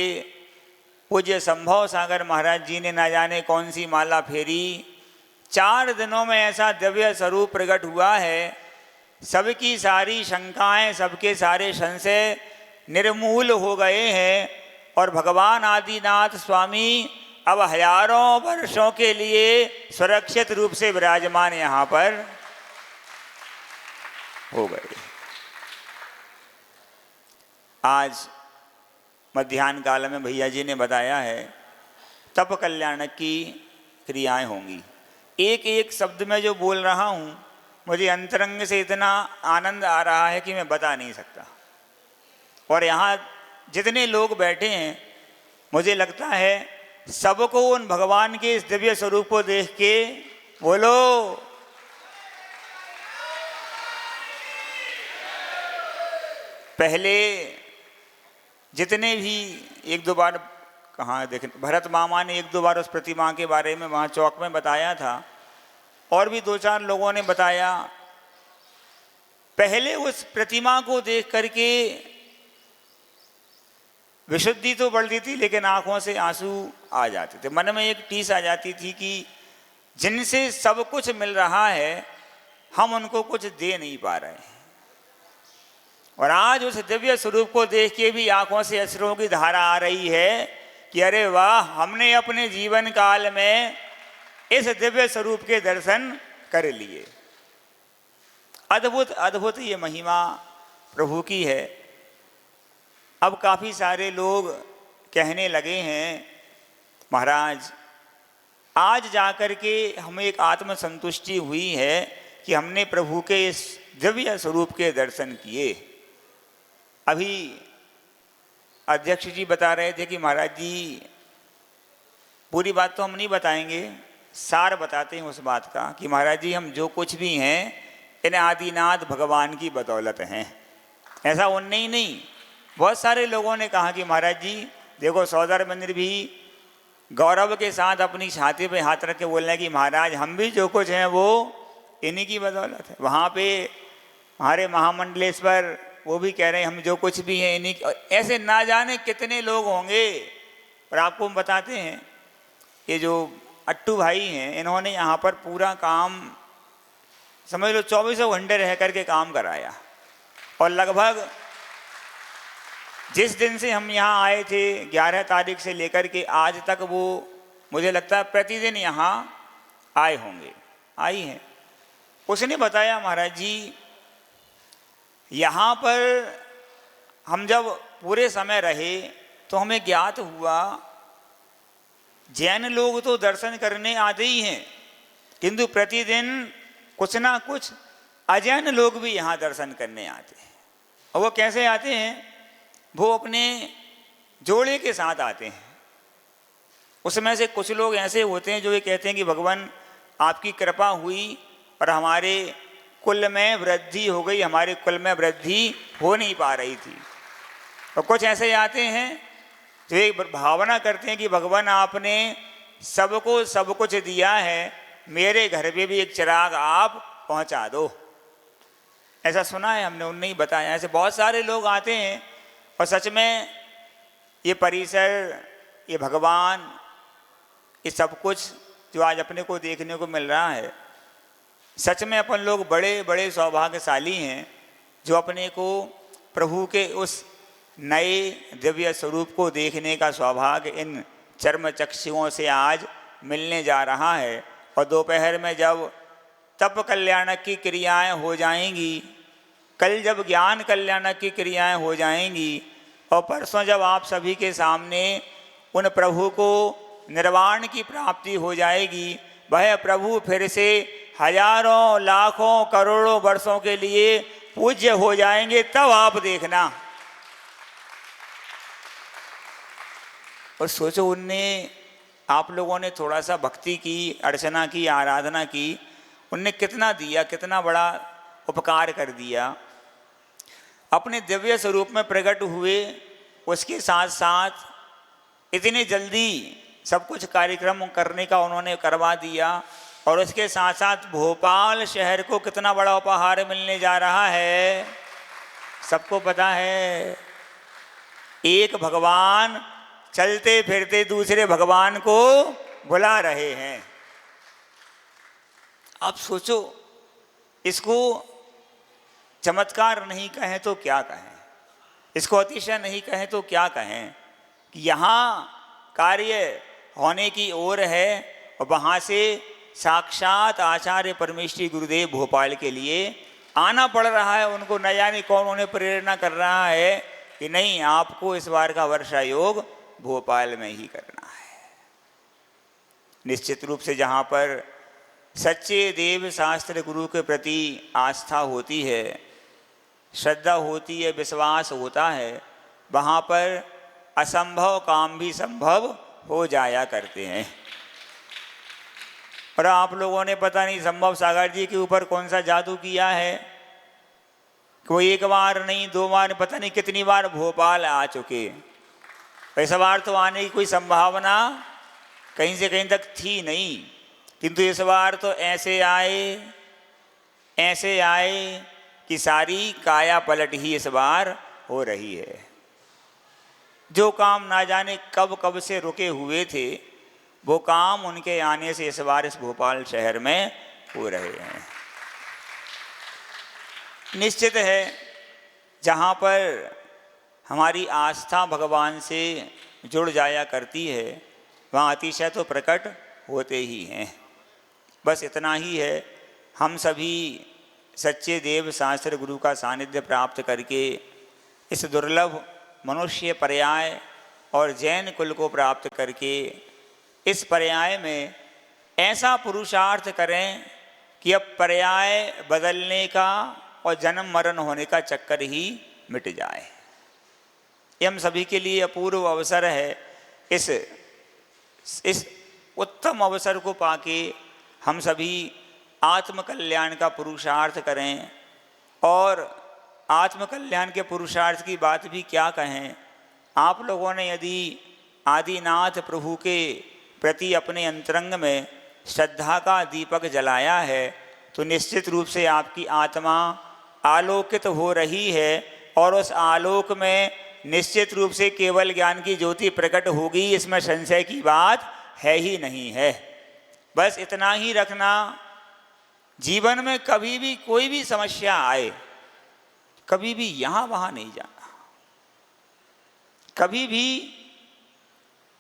पूज्य संभव सागर महाराज जी ने ना जाने कौन सी माला फेरी, 4 दिनों में ऐसा दिव्य स्वरूप प्रकट हुआ है, सबकी सारी शंकाएं, सबके सारे संशय निर्मूल हो गए हैं और भगवान आदिनाथ स्वामी अब हजारों वर्षों के लिए सुरक्षित रूप से विराजमान यहाँ पर हो गए। आज मध्याह्न काल में भैया जी ने बताया है तप कल्याणक की क्रियाएं होंगी। एक एक शब्द में जो बोल रहा हूँ मुझे अंतरंग से इतना आनंद आ रहा है कि मैं बता नहीं सकता। और यहाँ जितने लोग बैठे हैं मुझे लगता है सबको उन भगवान के इस दिव्य स्वरूप को देख के बोलो पहले जितने भी 1-2 बार कहाँ देख, भरत मामा ने 1-2 बार उस प्रतिमा के बारे में वहाँ चौक में बताया था और भी 2-4 लोगों ने बताया। पहले उस प्रतिमा को देख करके विशुद्धि तो बढ़ती थी लेकिन आंखों से आंसू आ जाते थे, मन में एक टीस आ जाती थी कि जिनसे सब कुछ मिल रहा है हम उनको कुछ दे नहीं पा रहे हैं। और आज उस दिव्य स्वरूप को देख के भी आंखों से अश्रुओं की धारा आ रही है कि अरे वाह, हमने अपने जीवन काल में इस दिव्य स्वरूप के दर्शन कर लिए। अद्भुत अद्भुत ये महिमा प्रभु की है। अब काफ़ी सारे लोग कहने लगे हैं महाराज आज जाकर के हमें एक आत्म संतुष्टि हुई है कि हमने प्रभु के इस दिव्य स्वरूप के दर्शन किए। अभी अध्यक्ष जी बता रहे थे कि महाराज जी पूरी बात तो हम नहीं बताएंगे, सार बताते हैं उस बात का कि महाराज जी हम जो कुछ भी हैं इन आदिनाथ भगवान की बदौलत हैं। ऐसा उनने ही नहीं, बहुत सारे लोगों ने कहा कि महाराज जी देखो सौदागर मंदिर भी गौरव के साथ अपनी छाती पे हाथ रख के बोल रहे हैं कि महाराज हम भी जो कुछ हैं वो इन्हीं की बदौलत है। वहाँ पे हमारे महामंडलेश्वर वो भी कह रहे हैं हम जो कुछ भी हैं इन्हीं की। ऐसे ना जाने कितने लोग होंगे। और आपको हम बताते हैं ये जो अट्टू भाई हैं इन्होंने यहाँ पर पूरा काम समझ लो 24 घंटे रह करके काम कराया। और लगभग जिस दिन से हम यहाँ आए थे 11 तारीख से लेकर के आज तक वो मुझे लगता है प्रतिदिन यहाँ आए होंगे, आई हैं। उसने बताया महाराज जी यहाँ पर हम जब पूरे समय रहे तो हमें ज्ञात हुआ जैन लोग तो दर्शन करने आते ही हैं किंतु प्रतिदिन कुछ ना कुछ अजैन लोग भी यहाँ दर्शन करने आते हैं। और वो कैसे आते हैं? वो अपने जोड़े के साथ आते हैं। उसमें से कुछ लोग ऐसे होते हैं जो ये कहते हैं कि भगवान आपकी कृपा हुई और हमारे कुल में वृद्धि हो गई, हमारे कुल में वृद्धि हो नहीं पा रही थी। और कुछ ऐसे आते हैं जो एक भावना करते हैं कि भगवान आपने सबको सब कुछ दिया है, मेरे घर पे भी एक चिराग आप पहुंचा दो। ऐसा सुना है हमने, उनने ही बताया। ऐसे बहुत सारे लोग आते हैं और सच में ये परिसर, ये भगवान, ये सब कुछ जो आज अपने को देखने को मिल रहा है, सच में अपन लोग बड़े बड़े सौभाग्यशाली हैं जो अपने को प्रभु के उस नए दिव्य स्वरूप को देखने का सौभाग्य इन चर्म चक्षुओं से आज मिलने जा रहा है। और दोपहर में जब तप कल्याणक की क्रियाएं हो जाएंगी, कल जब ज्ञान कल्याणक की क्रियाएं हो जाएंगी और परसों जब आप सभी के सामने उन प्रभु को निर्वाण की प्राप्ति हो जाएगी, वह प्रभु फिर से हजारों लाखों करोड़ों वर्षों के लिए पूज्य हो जाएंगे। तब आप देखना। और सोचो उनने, आप लोगों ने थोड़ा सा भक्ति की, अर्चना की, आराधना की, उनने कितना दिया, कितना बड़ा उपकार कर दिया। अपने दिव्य स्वरूप में प्रकट हुए, उसके साथ साथ इतनी जल्दी सब कुछ कार्यक्रम करने का उन्होंने करवा दिया। और उसके साथ साथ भोपाल शहर को कितना बड़ा उपहार मिलने जा रहा है सबको पता है। एक भगवान चलते फिरते दूसरे भगवान को बुला रहे हैं। आप सोचो, इसको चमत्कार नहीं कहें तो क्या कहें, इसको अतिशय नहीं कहें तो क्या कहें कि यहाँ कार्य होने की ओर है और वहाँ से साक्षात आचार्य परमेश्वरी गुरुदेव भोपाल के लिए आना पड़ रहा है। उनको न जाने कौन उन्हें प्रेरणा कर रहा है कि नहीं, आपको इस बार का वर्षा योग भोपाल में ही करना है। निश्चित रूप से जहाँ पर सच्चे देव शास्त्र गुरु के प्रति आस्था होती है, श्रद्धा होती है, विश्वास होता है, वहाँ पर असंभव काम भी संभव हो जाया करते हैं। और आप लोगों ने पता नहीं संभव सागर जी के ऊपर कौन सा जादू किया है। कोई एक बार नहीं, दो बार, पता नहीं कितनी बार भोपाल आ चुके। इस बार तो आने की कोई संभावना कहीं से कहीं तक थी नहीं, किंतु इस बार तो ऐसे आए कि सारी काया पलट ही इस बार हो रही है। जो काम ना जाने कब कब से रुके हुए थे, वो काम उनके आने से इस बार इस भोपाल शहर में हो रहे हैं। निश्चित है जहाँ पर हमारी आस्था भगवान से जुड़ जाया करती है, वहाँ अतिशय तो प्रकट होते ही हैं। बस इतना ही है, हम सभी सच्चे देव शास्त्र गुरु का सानिध्य प्राप्त करके इस दुर्लभ मनुष्य पर्याय और जैन कुल को प्राप्त करके इस पर्याय में ऐसा पुरुषार्थ करें कि अब पर्याय बदलने का और जन्म मरण होने का चक्कर ही मिट जाए। ये हम सभी के लिए अपूर्व अवसर है। इस उत्तम अवसर को पाके हम सभी आत्मकल्याण का पुरुषार्थ करें। और आत्मकल्याण के पुरुषार्थ की बात भी क्या कहें, आप लोगों ने यदि आदिनाथ प्रभु के प्रति अपने अंतरंग में श्रद्धा का दीपक जलाया है तो निश्चित रूप से आपकी आत्मा आलोकित हो रही है और उस आलोक में निश्चित रूप से केवल ज्ञान की ज्योति प्रकट होगी, इसमें संशय की बात है ही नहीं है। बस इतना ही रखना, जीवन में कभी भी कोई भी समस्या आए, कभी भी यहाँ वहाँ नहीं जाना, कभी भी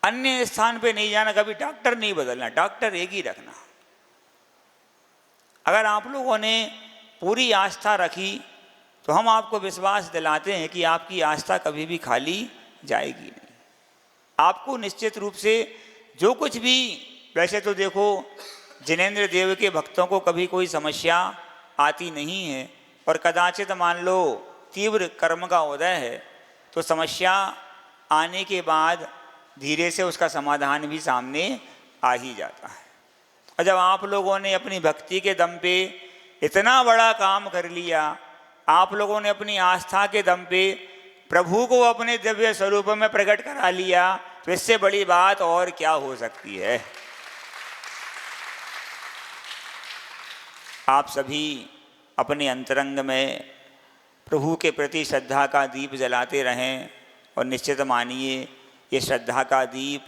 अन्य स्थान पे नहीं जाना, कभी डॉक्टर नहीं बदलना, डॉक्टर एक ही रखना। अगर आप लोगों ने पूरी आस्था रखी तो हम आपको विश्वास दिलाते हैं कि आपकी आस्था कभी भी खाली जाएगी नहीं। आपको निश्चित रूप से जो कुछ भी, वैसे तो देखो जिनेंद्र देव के भक्तों को कभी कोई समस्या आती नहीं है, और कदाचित मान लो तीव्र कर्म का उदय है तो समस्या आने के बाद धीरे से उसका समाधान भी सामने आ ही जाता है। और जब आप लोगों ने अपनी भक्ति के दम पे इतना बड़ा काम कर लिया, आप लोगों ने अपनी आस्था के दम पे प्रभु को अपने दिव्य स्वरूप में प्रकट करा लिया, तो इससे बड़ी बात और क्या हो सकती है। आप सभी अपने अंतरंग में प्रभु के प्रति श्रद्धा का दीप जलाते रहें, और निश्चित मानिए ये श्रद्धा का दीप,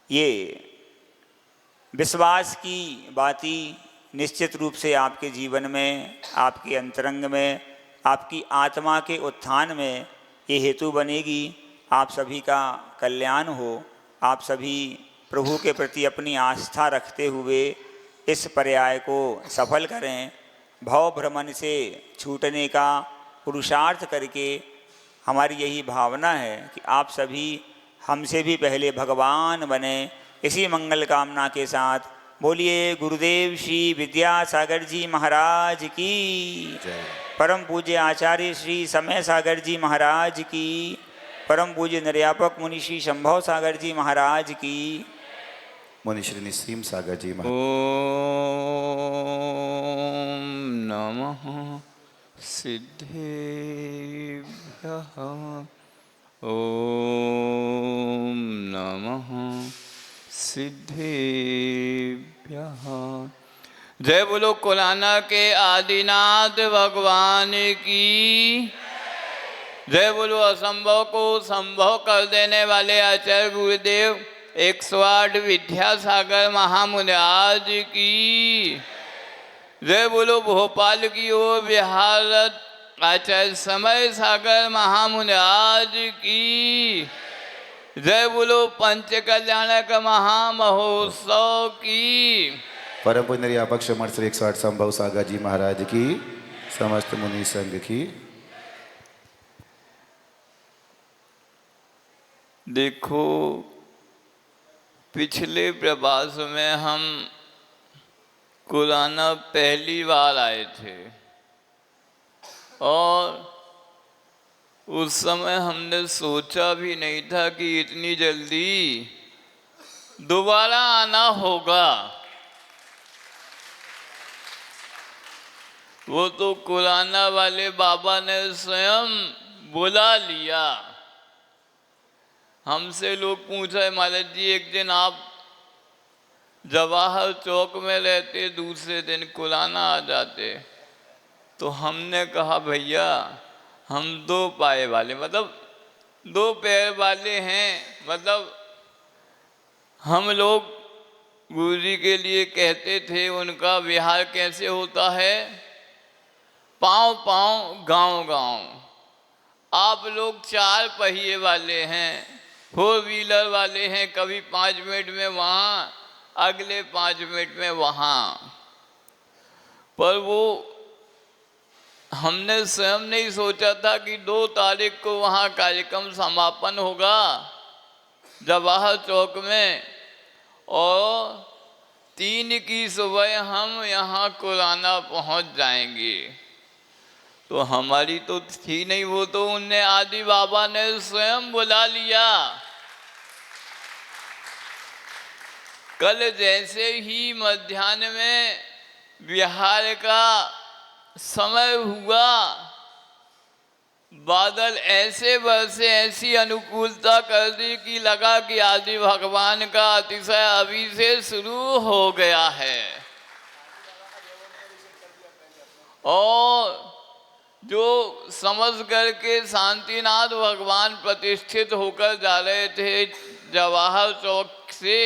ये विश्वास की बाती निश्चित रूप से आपके जीवन में, आपके अंतरंग में, आपकी आत्मा के उत्थान में ये हेतु बनेगी। आप सभी का कल्याण हो। आप सभी प्रभु के प्रति अपनी आस्था रखते हुए इस पर्याय को सफल करें। भव भ्रमण से छूटने का पुरुषार्थ करके हमारी यही भावना है कि आप सभी हमसे भी पहले भगवान बने। इसी मंगल कामना के साथ बोलिए गुरुदेव श्री विद्यासागर जी महाराज की, परम पूज्य आचार्य श्री समय सागर जी महाराज की, परम पूज्य निर्यापक मुनि श्री शंभव सागर जी महाराज की, मुनि श्री निसीम सागर जी महाराज। ओम नमः सिद्धेभ्यः, ओम नमः सिद्धेभ्यः। जय बोलो कोलाना के आदिनाथ भगवान की, जय बोलो असंभव को संभव कर देने वाले आचार्य गुरुदेव 108 विद्यासागर महामुनिराज की, जय बोलो भोपाल की ओर विहारत आचार्य समय सागर महामुनिराज की, जय बोलो पंच कल्याणक महामहोत्सव की, परम पूज्य निर्यापक श्री 108 संभव सागर जी महाराज की, समस्त मुनि संघ की। देखो पिछले प्रवास में हम कुलाना पहली बार आए थे, और उस समय हमने सोचा भी नहीं था कि इतनी जल्दी दोबारा आना होगा। वो तो कुलाना वाले बाबा ने स्वयं बुला लिया। हमसे लोग पूछा महाराज जी एक दिन आप जवाहर चौक में रहते, दूसरे दिन कुलाना आ जाते। तो हमने कहा भैया हम 2 पाए वाले, मतलब 2 पैर वाले हैं, मतलब हम लोग गुरुजी के लिए कहते थे उनका विहार कैसे होता है, पाँव पाँव गांव गांव। आप लोग 4 पहिए वाले हैं, 4 व्हीलर वाले हैं, कभी 5 मिनट में वहाँ, अगले 5 मिनट में वहाँ। पर वो हमने स्वयं नहीं सोचा था कि 2 तारीख को वहाँ कार्यक्रम समापन होगा जवाहर चौक में, और 3 की सुबह हम यहाँ कुराना पहुँच जाएंगे। तो हमारी तो थी नहीं, वो तो उनने आदि बाबा ने स्वयं बुला लिया। कल जैसे ही मध्याह्न में विहार का समय हुआ, बादल ऐसे बरसे, ऐसी अनुकूलता कर दी कि लगा कि आदि भगवान का अतिशय अभी से शुरू हो गया है। और जो समझ करके शांतिनाथ भगवान प्रतिष्ठित होकर जा रहे थे जवाहर चौक से,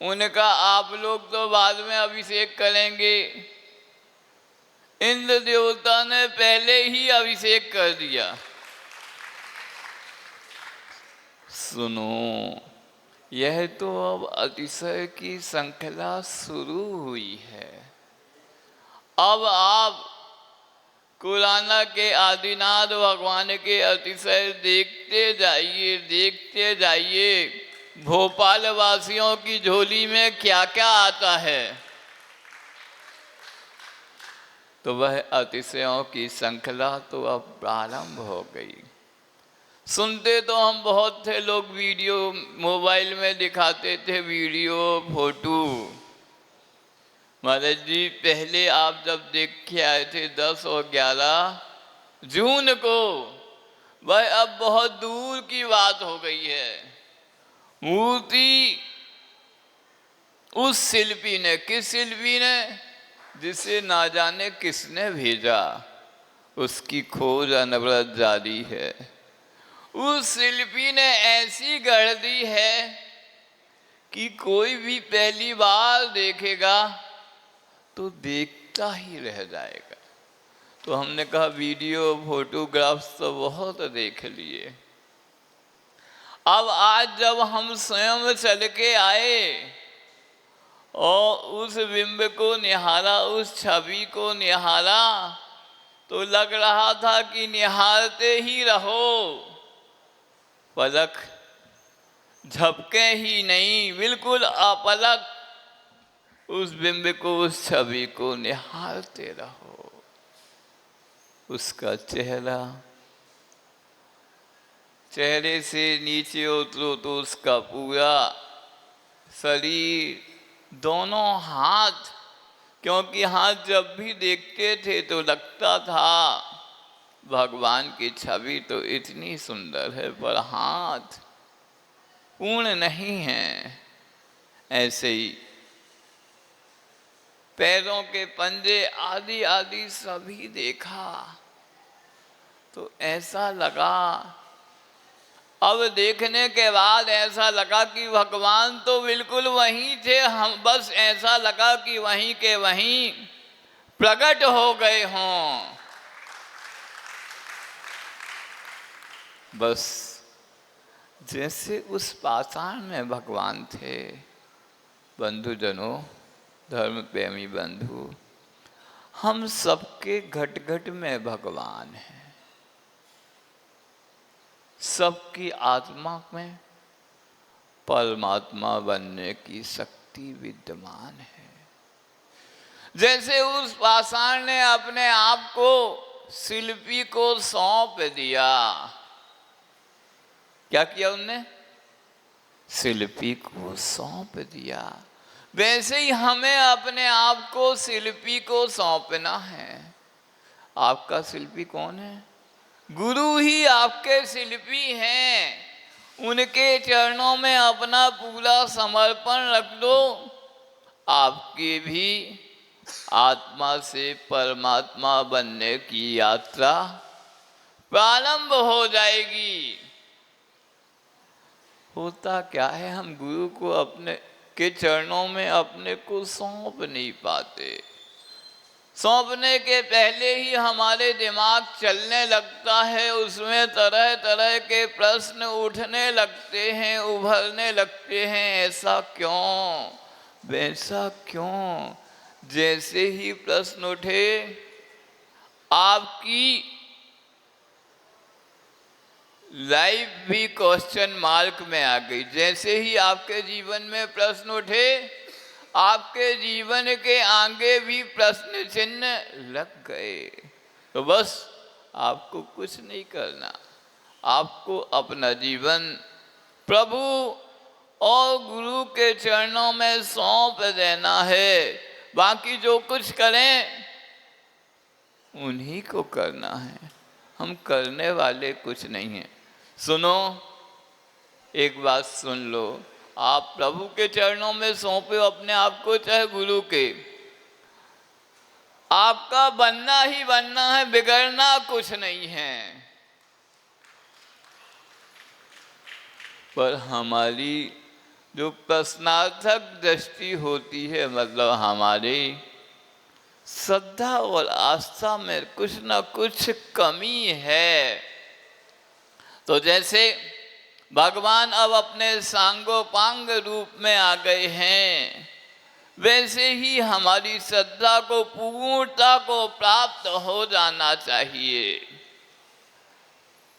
उनका आप लोग तो बाद में अभिषेक करेंगे, इंद्र देवता ने पहले ही अभिषेक कर दिया। सुनो, यह तो अब अतिशय की श्रृंखला शुरू हुई है। अब आप कुराना के आदिनाथ भगवान के अतिशय देखते जाइए, देखते जाइए भोपाल वासियों की झोली में क्या क्या आता है। तो वह अतिशयों की श्रृंखला तो अब प्रारंभ हो गई। सुनते तो हम बहुत थे, लोग वीडियो मोबाइल में दिखाते थे, वीडियो फोटो। महाराज जी पहले आप जब देख के आए थे 10 और 11 जून को, वह अब बहुत दूर की बात हो गई है। मूर्ति उस शिल्पी ने, किस शिल्पी ने, जिसे ना जाने किसने भेजा, उसकी खोज अनवरत जारी है। उस शिल्पी ने ऐसी गढ़ दी है कि कोई भी पहली बार देखेगा तो देखता ही रह जाएगा। तो हमने कहा वीडियो फोटोग्राफ्स तो बहुत देख लिए, अब आज जब हम स्वयं चल के आए और उस बिंब को निहारा, उस छवि को निहारा, तो लग रहा था कि निहारते ही रहो, पलक झपके ही नहीं, बिल्कुल अपलक उस बिंब को, उस छवि को निहारते रहो। उसका चेहरा, चेहरे से नीचे उतरो तो उसका पूरा शरीर, दोनों हाथ, क्योंकि हाथ जब भी देखते थे तो लगता था भगवान की छवि तो इतनी सुंदर है, पर हाथ पूर्ण नहीं है। ऐसे ही पैरों के पंजे आदि आदि सभी देखा तो ऐसा लगा, अब देखने के बाद ऐसा लगा कि भगवान तो बिल्कुल वहीं थे, हम बस ऐसा लगा कि वहीं के वहीं प्रकट हो गए हों। बस जैसे उस पाषाण में भगवान थे। बंधुजनों, धर्म प्रेमी बंधु, हम सबके घट घट में भगवान हैं, सबकी आत्मा में परमात्मा बनने की शक्ति विद्यमान है। जैसे उस पाषाण ने अपने आप को शिल्पी को सौंप दिया, क्या किया उनने? शिल्पी को सौंप दिया। वैसे ही हमें अपने आप को शिल्पी को सौंपना है। आपका शिल्पी कौन है? गुरु ही आपके शिल्पी हैं। उनके चरणों में अपना पूरा समर्पण रख दो, आपकी भी आत्मा से परमात्मा बनने की यात्रा प्रारंभ हो जाएगी। होता क्या है, हम गुरु को अपने के चरणों में अपने को सौंप नहीं पाते। सौंपने के पहले ही हमारे दिमाग चलने लगता है, उसमें तरह तरह के प्रश्न उठने लगते हैं, उभरने लगते हैं। ऐसा क्यों, वैसा क्यों? जैसे ही प्रश्न उठे आपकी लाइफ भी क्वेश्चन मार्क में आ गई। जैसे ही आपके जीवन में प्रश्न उठे, आपके जीवन के आगे भी प्रश्न चिन्ह लग गए। तो बस आपको कुछ नहीं करना, आपको अपना जीवन प्रभु और गुरु के चरणों में सौंप देना है। बाकी जो कुछ करें उन्हीं को करना है, हम करने वाले कुछ नहीं हैं। सुनो, एक बात सुन लो, आप प्रभु के चरणों में सौंपे अपने आप को, चाहे गुरु के। आपका बनना ही बनना है, बिगड़ना कुछ नहीं है। पर हमारी जो प्रश्नार्थक दृष्टि होती है, मतलब हमारी श्रद्धा और आस्था में कुछ न कुछ कमी है। तो जैसे भगवान अब अपने सांगोपांग रूप में आ गए हैं, वैसे ही हमारी श्रद्धा को पूर्णता को प्राप्त हो जाना चाहिए।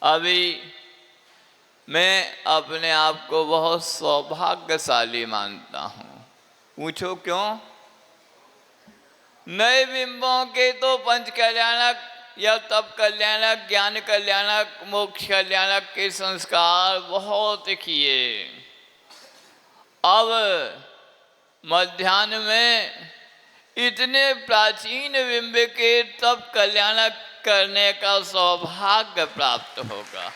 अभी मैं अपने आप को बहुत सौभाग्यशाली मानता हूँ। पूछो क्यों? नए बिंबों के तो पंच कल्याणक या तप कल्याणक, ज्ञान कल्याणक, मोक्ष कल्याणक के संस्कार बहुत किए। अब मध्याह्न में इतने प्राचीन बिंब के तप कल्याणक करने का सौभाग्य प्राप्त होगा।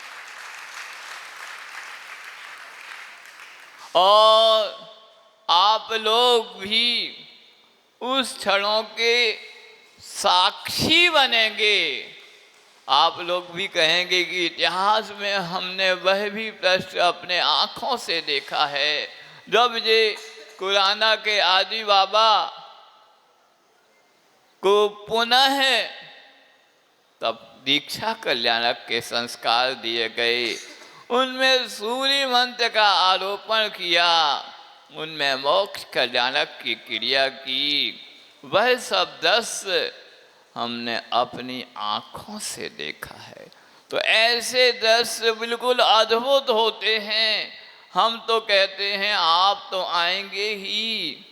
और आप लोग भी उस क्षणों के साक्षी बनेंगे। आप लोग भी कहेंगे कि इतिहास में हमने वह भी प्रश्न अपने आँखों से देखा है, जब ये कुराना के आदि बाबा को पुनः तब दीक्षा कल्याणक के संस्कार दिए गए। उनमें सूर्य मंत्र का आरोपण किया, उनमें मोक्ष कल्याणक की क्रिया की। वह सब दृश्य हमने अपनी आँखों से देखा है। तो ऐसे दृश्य बिल्कुल अद्भुत होते हैं। हम तो कहते हैं आप तो आएंगे ही,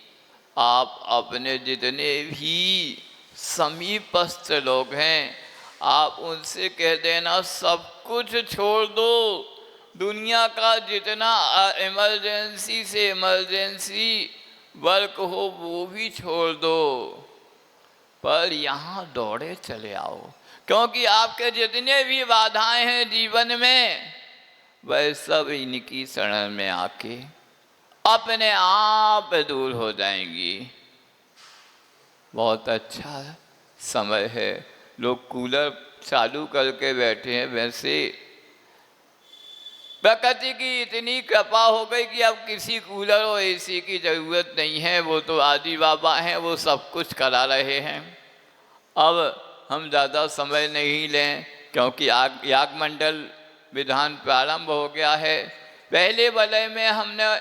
आप अपने जितने भी समीपस्थ लोग हैं, आप उनसे कह देना सब कुछ छोड़ दो, दुनिया का जितना इमरजेंसी से इमरजेंसी वर्क हो वो भी छोड़ दो, पर यहाँ दौड़े चले आओ। क्योंकि आपके जितने भी बाधाएं हैं जीवन में, वह सब इनकी शरण में आके अपने आप दूर हो जाएंगी। बहुत अच्छा समय है, लोग कूलर चालू करके बैठे हैं। वैसे प्रकृति की इतनी कृपा हो गई कि अब किसी कूलर और एसी की ज़रूरत नहीं है। वो तो आदि बाबा हैं, वो सब कुछ करा रहे हैं। अब हम ज़्यादा समय नहीं लें, क्योंकि याग मंडल विधान प्रारंभ हो गया है। पहले वलय में हमने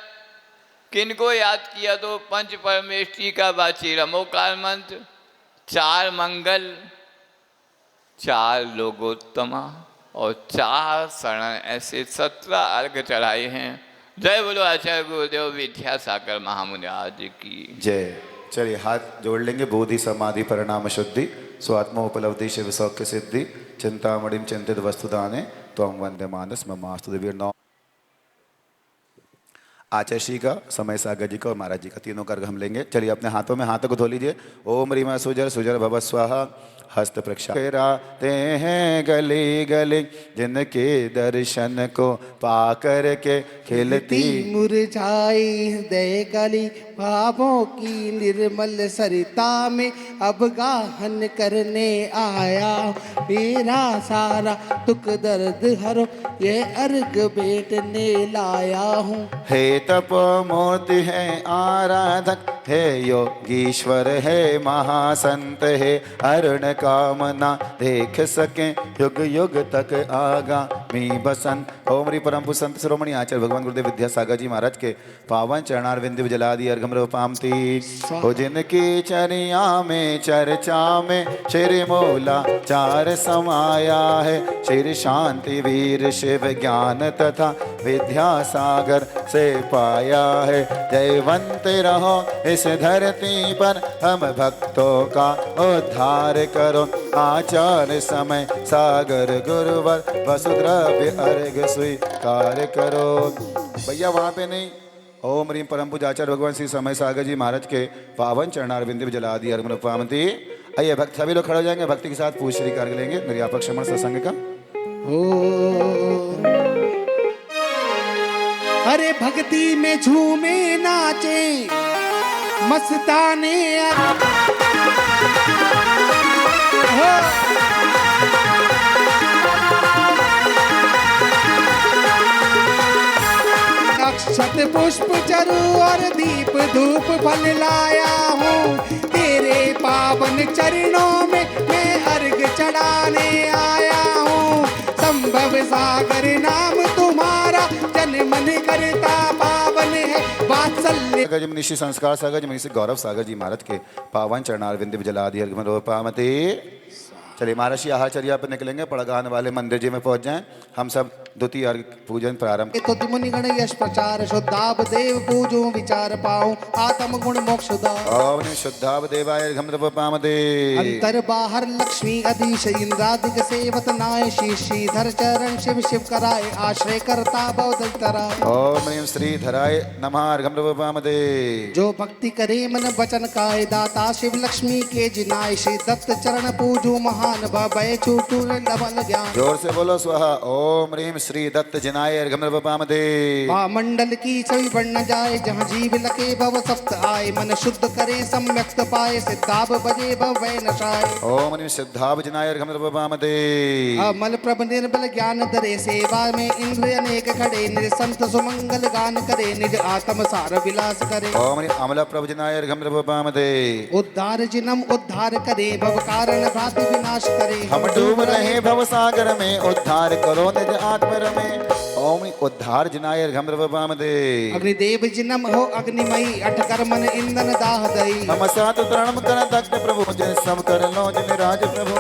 किनको याद किया? तो पंच परमेष्ठी का वाची रमोकार मंत्र, 4 मंगल, 4 लोकोत्तमा और 4 शरण, ऐसे 17 अर्घ चढ़ाए हैं। जय बोलो आचार्य गुरुदेव विद्यासागर महामुनि आज की जय। चलिए हाथ जोड़ लेंगे। बोधि समाधि परिणाम शुद्धि, स्वात्मोपलब्धि शिव सौख्य सिद्धि, चिंतामणिम चिंतित वस्तुदाने त्वं वंदे मानस ममास्तु दिव्य। 9 आचार्य श्री का, समय सागर जी का और महाराज जी का, तीनों का अर्घ हम लेंगे। चलिए अपने हाथों में हाथों को धो लीजिए। ओम रीमा सुजर सुजर भव स्वाहा, हस्त प्रक्षाते हैं गली गली, जिनके दर्शन को पाकर के खिलती मुरझाई हृदय गली, भावों की निर्मल सरिता में अब गाहन करने आया। मेरा सारा दुख दर्द हरो, ये अर्घ बेटने लाया हूँ। हे तप मूर्ति है आराधक, हे योगीश्वर है महासंत है अरुण कामना देख सके युग युग तक आगामी बसंत। ओम री परम पूज्य संत शिरोमणि आचार्य भगवान गुरुदेव विद्यासागर जी महाराज के पावन चरणारविंद जलादि अर्घम पामती हो जिनकी चरिया में चर्चा में श्री मूला चार समाया है श्री शांति वीर शिव ज्ञान तथा विद्यासागर से पाया है। जयवंत रहो इस धरती पर हम भक्तों का उद्धार करो आचार समय सागर गुरुवर वसुद्रव्य अर्घ स्वीकार करो। भैया वहाँ पे नहीं। ओम रीम परम पूज्य आचार्य भगवान श्री समय सागर जी महाराज के पावन चरणारविंद जलादि अर्घ पावती। आइए भक्त सभी लोग खड़े हो जाएंगे, भक्ति के साथ पूज श्री कर लेंगे मेरी आपक श्रमण सत्संग का। अरे भक्ति में झूमे नाचे मस्ताने अक्षत पुष्प चरु और दीप धूप फल लाया हूँ तेरे पावन चरणों में मैं अर्घ चढ़ाने आया हूँ। संभव सागर नाम तुम्हारा जन मन करता पावन है वात्सल्य। सागर जी मनीषी संस्कार सागर जी मनीषी गौरव सागर जी महाराज के पावन चरणारविंद जलादि अर्घ पावती। चलिए महाराज आहाचर्या पर निकलेंगे, पड़गान वाले मंदिर जी में पहुंच जाएं। हम सब द्वितीय अर्घ पूजन प्रारंभ। तो मुनि गण यश प्रचार शुद्धाब देव पूजो विचार पाऊं आत्म गुण मोक्षदा। ओम शुद्धाब देवाय अर्घम पामते। अंतर बाहर लक्ष्मी अधीश इंद्रादिक सेवत नाय श्रीधर चरण शिव शिव कराए आश्रय करता बहुत तराय। ओम ह्रीं श्रीधराय नमः अर्घम पामते। जो भक्ति करे मन वचन काय दाता शिव लक्ष्मी के जिनाय श्री दत्त चरण पूजो महान भय छूटू डबल ज्ञान। जोर से बोलो स्वाहा। ओम ह्रीं श्री दत्त जिनाय अर्घम पामते। मंडल की छवि बढ़ न जाए जहाँ जीव लके भव सप्त आए मन शुद्ध करे सम्यक्त पाए सिद्धाब बजे भवै नशाय। ओम ह्रीं सिद्धाब जिनाय अर्घम पामते। अमल प्रभ निर्बल ज्ञान धरे सेवा में इंद्र अनेक खड़े निज संत सुमंगल गान करे निज आत्म सार विलास करे। ओम ह्रीं अमल प्रभ जिनाय अर्घम पामते। उद्धार जिनम उद्धार करे भव कारण भ्राति विनाश करे। हम डूब रहे भव सागर में उद्धार करो निज आत्म में। ओम उद्धार जिनाय अर्घम पामते। अग्निदेव जिनम हो अग्निमयी अठ कर मन इंधन दाह दई। हम सात तरण कर दग्ध प्रभु जिन सब कर लो जिन राज प्रभु।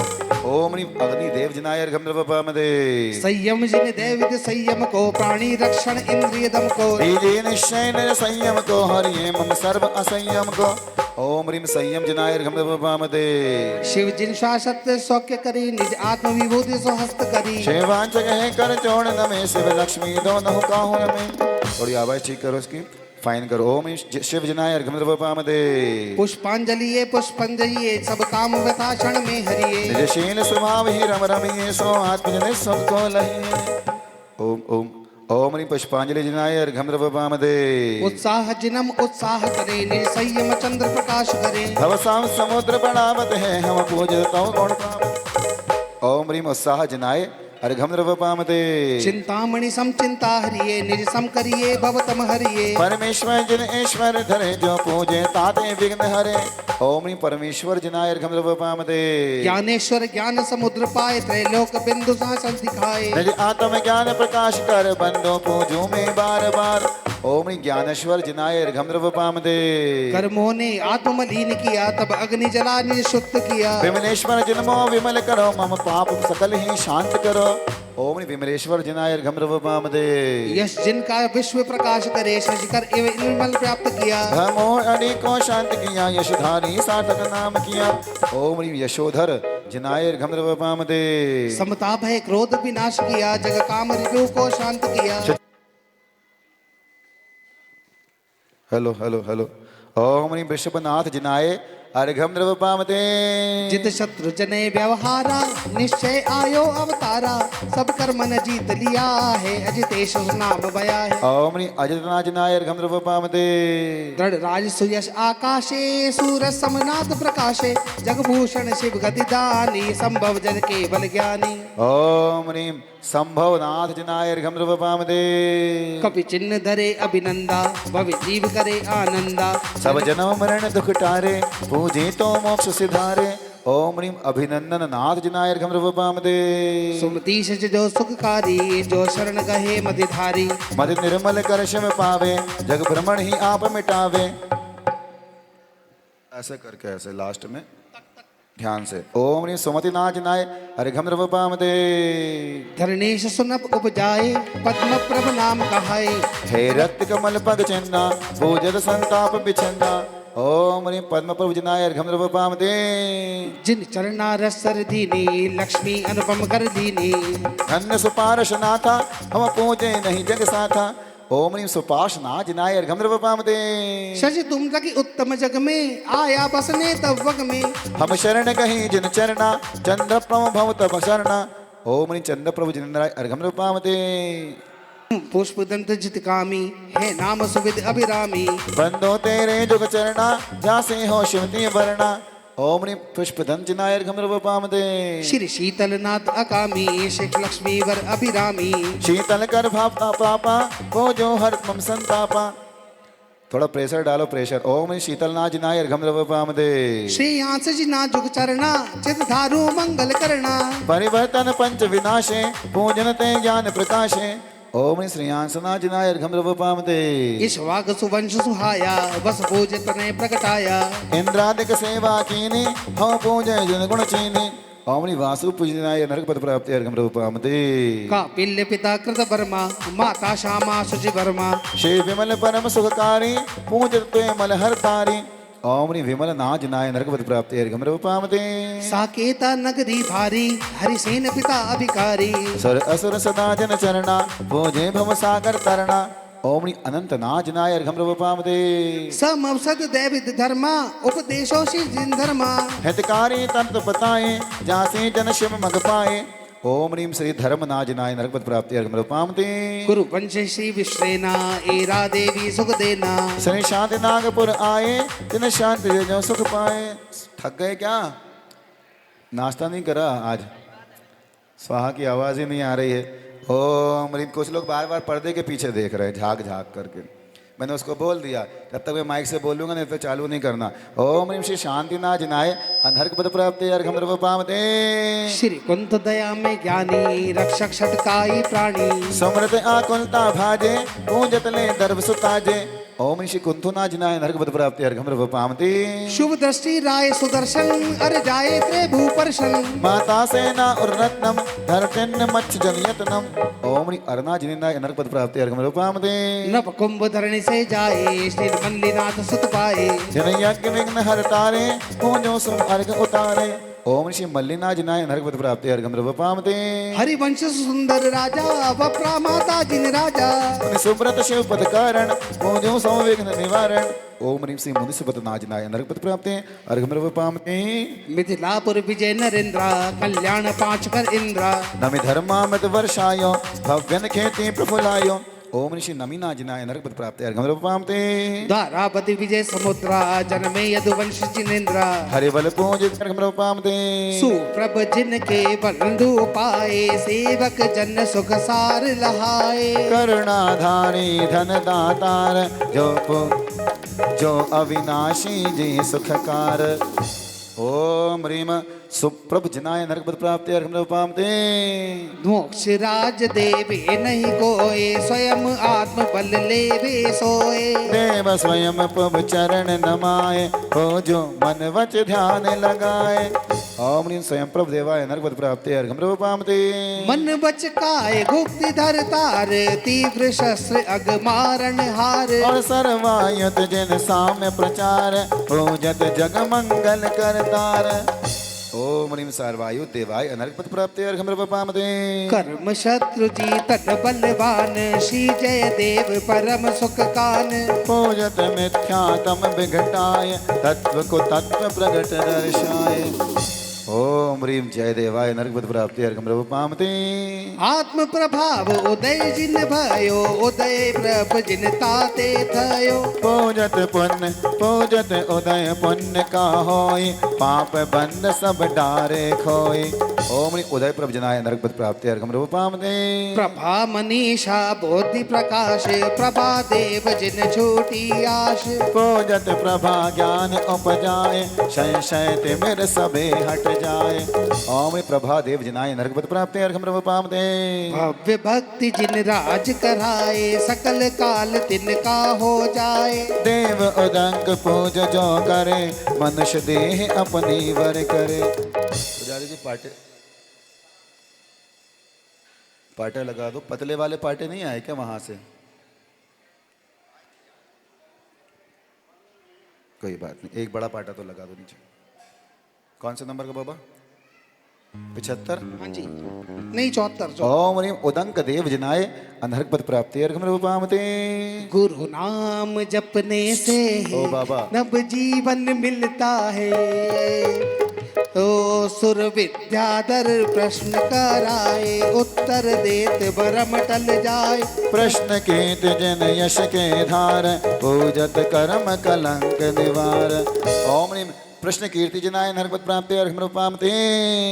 ओम अग्निदेव जिनाय अर्घम पामते। संयम जिन देविद संयम को प्राणी रक्षण इंद्रिय दम को। दीजिए निश्चय निज संयम को हरिये मम सर्व असंयम को। ओम ह्रीं संयम जिनाय अर्घम पामते। शिव जिन शासत सौख्य करी निज आत्म विभूति सो हस्त करी। शिवांच कहे कर चोण नमे शिव लक्ष्मी दोनों काहू में। थोड़ी आवाज ठीक करो इसकी, फाइन करो। ओम शिव जिनाय अर्घम पामते। पुष्पांजलि पुष्पंजलिये सब काम व्यथा क्षण में हरिये। निज शील स्वभाव ही रम रमिये सो आत्मजन सबको लहिए। ओम ओम ओम ह्रीं पुष्पांजलि जिनाय अर्घम पामते। उत्साह जिनम उत्साह करे निज संयम चंद्र प्रकाश करे। भव साम समुद्र बढ़ावत है हम पूजतौ गुण पावत। ओम ह्रीं उत्साह जिनाय अर्घम पामते। चिंतामणि सम चिंता हरिये निज सम करिए भवतम हरिये। परमेश्वर जिन ईश्वर धरे जो पूजे ताते विघ्न हरे। ओम ह्रीं परमेश्वर जिनाय अर्घम पामते। ज्ञानेश्वर ज्ञान समुद्र पाए त्रैलोक बिंदु शासन दिखाए। निज आत्म ज्ञान प्रकाश कर बंदो पूजू में बार बार। ओम ह्रीं ज्ञानेश्वर जिनाय अर्घम पामते। कर्मों ने आत्म मलिन किया तब अग्नि जला निज शुद्ध किया। विमलेश्वर जिनमो विमल करो मम पाप सकल ही शांत करो। ओम ह्रीं विमलेश्वर जिनाय अर्घम पामते। यश जिनका विश्व प्रकाश करे शशिकर एव निर्मल प्राप्त किया। धर्मो अनेकों शांत किया यशधारी सार्थक नाम किया। ओम ह्रीं यशोधर जिनाय अर्घम पामते। समता भय क्रोध विनाश किया जग काम रिपु को शांत किया। Hello hello hello. ओम ह्रीं वृषभनाथ जिनाय अर्घम द्रव पामते जित शत्रु जने व्यवहारा निश्चय आयो अवतारा सब कर्म न जीत लिया है अजितेश नाम बया है ओम नी अजनाजनाय अर्घम द्रव पामते दृढ़ राज सुयश आकाशे सूरज समनाथ प्रकाशे जगभूषण शिव गतिदानी संभव जन केवल ज्ञानी ओम ह्रीं संभव नाथ जनाय अर्घम द्रव पामते कपि चिन्ह धरे अभिनंदा भवि जीव करे आनंदा सब जन्म मरण दुख टारे पूजे तो मोक्ष सिधारे ओम ह्रीं अभिनंदन नाथ जनाय अर्घम द्रव पामते सुमतीश जो सुखकारी जो शरण गहे मतिधारी मद निर्मल करशम पावे जग भ्रमण ही आप मिटावे। ऐसे करके ऐसे लास्ट में ध्यान से ओम ह्रीं सुमति नाथ जनाय अर्घम द्रव पामते धरणेश सुनप उपजाए पद्म प्रभ नाम कहाए हे रक्त कमल पग चिन्ना पूजत संताप बिछन्ना ओम ह्रीं पद्म प्रभु जनाय अर्घम द्रव पामते जिन चरणा रसर दीनी लक्ष्मी अनुपम कर दीनी धन्य सुपार्श नाथा हम पूजे नहीं जग साथा ओम ह्रीं सुपार्श नाथ जनाय अर्घम द्रव पामते शश तुम लगी उत्तम जग में आया बसने तब वग में हम शरण कहीं जिन चरना चंद्र प्रभु भव तब शरणा ओम ह्रीं चंद्र प्रभु जनाय अर्घम द्रव पामते पुष्प दंत जित कामी है नाम सुविद अभिरामी बंदो तेरे जुग चरना जासे हो शिवती वरना ओम ह्रीं पुष्पधन जनाय अर्घम द्रव पामते श्री शीतल नाथ अकामी शेख लक्ष्मी वर अभिरामी शीतल कर भापा पापा वो जो हर मम संतापा। थोड़ा प्रेशर डालो प्रेशर। ओम ह्रीं शीतल नाथ जनाय अर्घम द्रव पामते श्रेयांस जी ना जुग चरना चित धारू मंगल करना परिवर्तन पंच विनाशे पूजन ते ज्ञान प्रकाशे ओम ह्रीं श्रेयांसनाथ जनाय अर्घम द्रव पामते ईश्वाग सुवंश सुहाया बस पूज तने प्रकटाया इंद्रादिक सेवा कीनी हो पूजय जन गुण चीनी ओम ह्रीं वासु पूजनाय नरक पद प्राप्ति अर्घम द्रव पामते कापिल्य पिता कृत वर्मा माता श्यामा शुचि वर्मा श्री विमल परम सुखकारी पूजत ते मल हर तारी ओम ह्रीं विमल नाथ जनाय नरक पद प्राप्ति अर्घम द्रव पामते साकेता नगरी भारी हरिसेन पिता अभिकारी सर असुर सदा जन चरणा पूजे भव सागर तरना ओम ह्रीं अनंत नाथ जनाय अर्घम द्रव पामते समवसद दैविद धर्मा उपदेशो श्री जिन धर्मा हितकारी तंत्र पताए जासे जन शिव मग पाए ओम ह्रीं श्री धर्मनाथ जनाय नरक पद प्राप्ति अर्घम द्रव पामते गुरु वंश श्री विश्वेना एरा देवी सुख देना शनि शांति नागपुर आए तिन शांति जो सुख पाए। थक गए क्या? नाश्ता नहीं करा आज? स्वाहा की आवाज ही नहीं आ रही है। ओम ह्रीं कुछ लोग बार बार पर्दे के पीछे देख रहे हैं झाग झाग करके। मैंने उसको बोल दिया जब तक मैं माइक से बोलूंगा नहीं तो चालू नहीं करना। ओम ह्रीं श्री शांतिनाथ जनाय अनर्घ पद प्राप्ति अर्घम द्रव पामते श्री कुंत दया में ज्ञानी रक्षक छटकाई प्राणी समृत आकुलता भाजे पूजत ले दर्भ सुताजे ओम ह्रीं श्री कुंथुनाथ जनाय अनर्घ पद प्राप्ति अर्घम द्रव पामते शुभ दृष्टि राय सुदर्शन अर जाए त्रिभु पर्शन माता सेना और रत्नम धरतिन्न मच्छ जनयतनम ओम ह्रीं अरना जनाय अनर्घ पद प्राप्ति अर्घम द्रव पामते नभ कुंभ धरणी से जाए श्री मल्लीनाथ सुत पाए जन यज्ञ विघ्न हर तारे पूजो सुम अर्घ उतारे ओम ह्रीं श्री मल्लीनाथ जनाय अनर्घ पद प्राप्ति अर्घम द्रव पामते हरिवंश सुंदर राजा वप्रा माता जिन राजा सुब्रत शिव पद कारण पूजो संविघ्न निवारण ओम ह्रीं श्री मुनिसुपतनाथ जनाय अनर्घ पद प्राप्ति अर्घम द्रव पामते मिथिलापुर विजय नरेंद्र कल्याण पांच कर इंद्र नमि धर्मामृत वर्षायो भव्यन खेती प्रफुल्लायो ओम ह्रीं श्री नमीनाथ जनाय अनर्घ पद प्राप्ति अर्घम द्रव पामते द्वारापति विजय समुद्रा जन्मे यदुवंश जिनेन्द्र हरिबल पूजित अर्घम द्रव पामते सुप्रभ जिनके बंधु पाए सेवक जन सुख सार लहाए करुणाधारी धन दातार जो अविनाशी जी सुखकार ओम ह्रीं सुप्रभ जनाय नरक पद प्राप्ति अर्घम द्रव पामते मोक्ष राज देवे नहीं कोय स्वयं आत्म बल लेवे सोए देव स्वयं प्रभु चरण नमाए हो जो मन वच ध्यान लगाए ओम ह्रीं स्वयं प्रभु देवाय नरक पद प्राप्ति अर्घम द्रव पामते मन बच काय गुप्ति धर तार तीव्र शस्त्र अग मारण हार और सर्वायत जिन साम्य प्रचार पूजत जग मंगल करतार ओम ह्रीं सर्वायु देवाय अनर्कपद प्राप्ते अर्घम्रवपामते। कर्म शत्रु जीतन बलवान, श्री जय देव परम सुख कान। पूजत मिथ्यातम विघटाय, तत्व को तत्व प्रगट दर्शाय। ओम ह्रीं जय देवाय नरकपद प्राप्ते अर्घम्रवपामते। आत्म प्रभाव उदय जिन भयो, उदय प्रभ जिन ताते थयो। पूजत उदय पुण्य का होय, पाप बंद सब डारे खोय। ओम ह्रीं उदय प्रभ जनाय नरकपद प्राप्ते अर्घम्रवपामते। प्रभा मनीषा बोधि प्रकाश, प्रभा देव जिन झूठी आश। पूजत प्रभा ज्ञान उपजाय, संशय तिमिर सबे हट जाए। ओम ह्रीं प्रभा देव जनाय नरकपद प्राप्ते अर्घम्रवपामते। भव्य भक्ति जिन राज कराए, सकल काल तिनका हो जाए। देव उदंग पूज जो करे, मनुष्य देह अपनी वर करे। पुजारी जी पाटे लगा दो। पतले वाले पाटे नहीं आए क्या वहां से? कोई बात नहीं, एक बड़ा पाटा तो लगा दो नीचे। कौन से नंबर का बाबा? 75। हाँ जी, नहीं 74। ओम ह्रीं उदंक देव जनाय अनर्कपद प्राप्ते अर्घम्रवपामते। गुरु नाम जपने से ओ बाबा। नव जीवन मिलता है। ओ सुर विद्याधर प्रश्न कराए, उत्तर देत भरम टल जाए। प्रश्न कीट जन यश के धार, पूजत कर्म कलंक निवार। ओम ह्रीं प्रश्न कीर्ति जनाय नरकपद प्राप्ते अर्घम्रवपामते।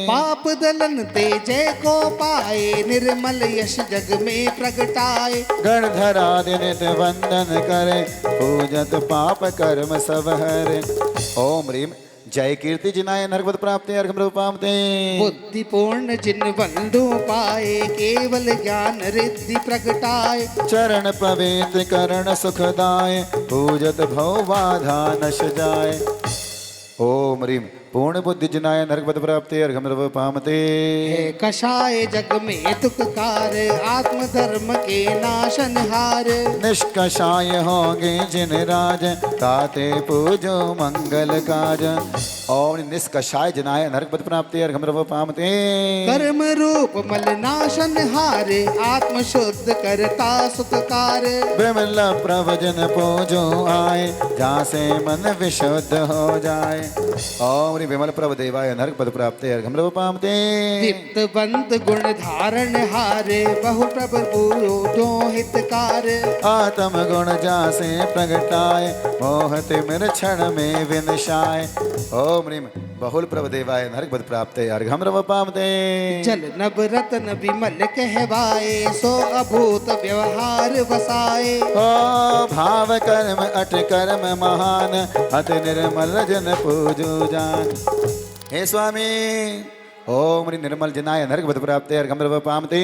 पाप दलन ते जय को पाए, निर्मल यश जग में प्रगटाए। गणधरादि नित वंदन करे, पूजत पाप कर्म सब हरे। ओम ह्रीं जय कीर्ति जिनाय नरकपद प्राप्ते अर्घम्रवपामते। बुद्धि पूर्ण जिन बंधु पाए, केवल ज्ञान रिद्धि प्रगटाए। चरण पवित्र करण सुखदाय, पूजत भव बाधा नश जाय। ओम ह्रीं पूर्ण बुद्धि जिनाय नरकपद प्राप्ते अर्घम्रवपामते। है कषाय जग में तुककार, आत्म धर्म के नाशनहार। निष्कषाय होंगे जिन राज, ताते पूजो मंगल काज। ओम निष्कषाय जनाय नरकपद प्राप्ते अर्घम्रवपामते। कर्म रूप मल नाशनहार, आत्म शुद्ध करता सुखकार। विमल प्रवचन पूजो आए, जासे मन विशुद्ध हो जाए। ओम ह्रीं विमल प्रभ देवाय नरकपद प्राप्ते अर्घम्रवपामते। दीप्त बंद गुण धारण हारे, बहु प्रभ पूरो जो हितकार। आत्म गुण जासे प्रगटाय, मोह तिमिर क्षण में विनशाय। ओम ह्रीं बहुल प्रभ देवाय नरकपद प्राप्ते अर्घम्रवपामते। जल नभ रतन विमल कहवाए, सो अभूत व्यवहार बसाए। ओ भाव कर्म अट कर्म महान, अति निर्मल जन पूजो जान। हे स्वामी ओम ह्रीं निर्मल जनाय नरकपद प्राप्ते अर्घम्रवपामते।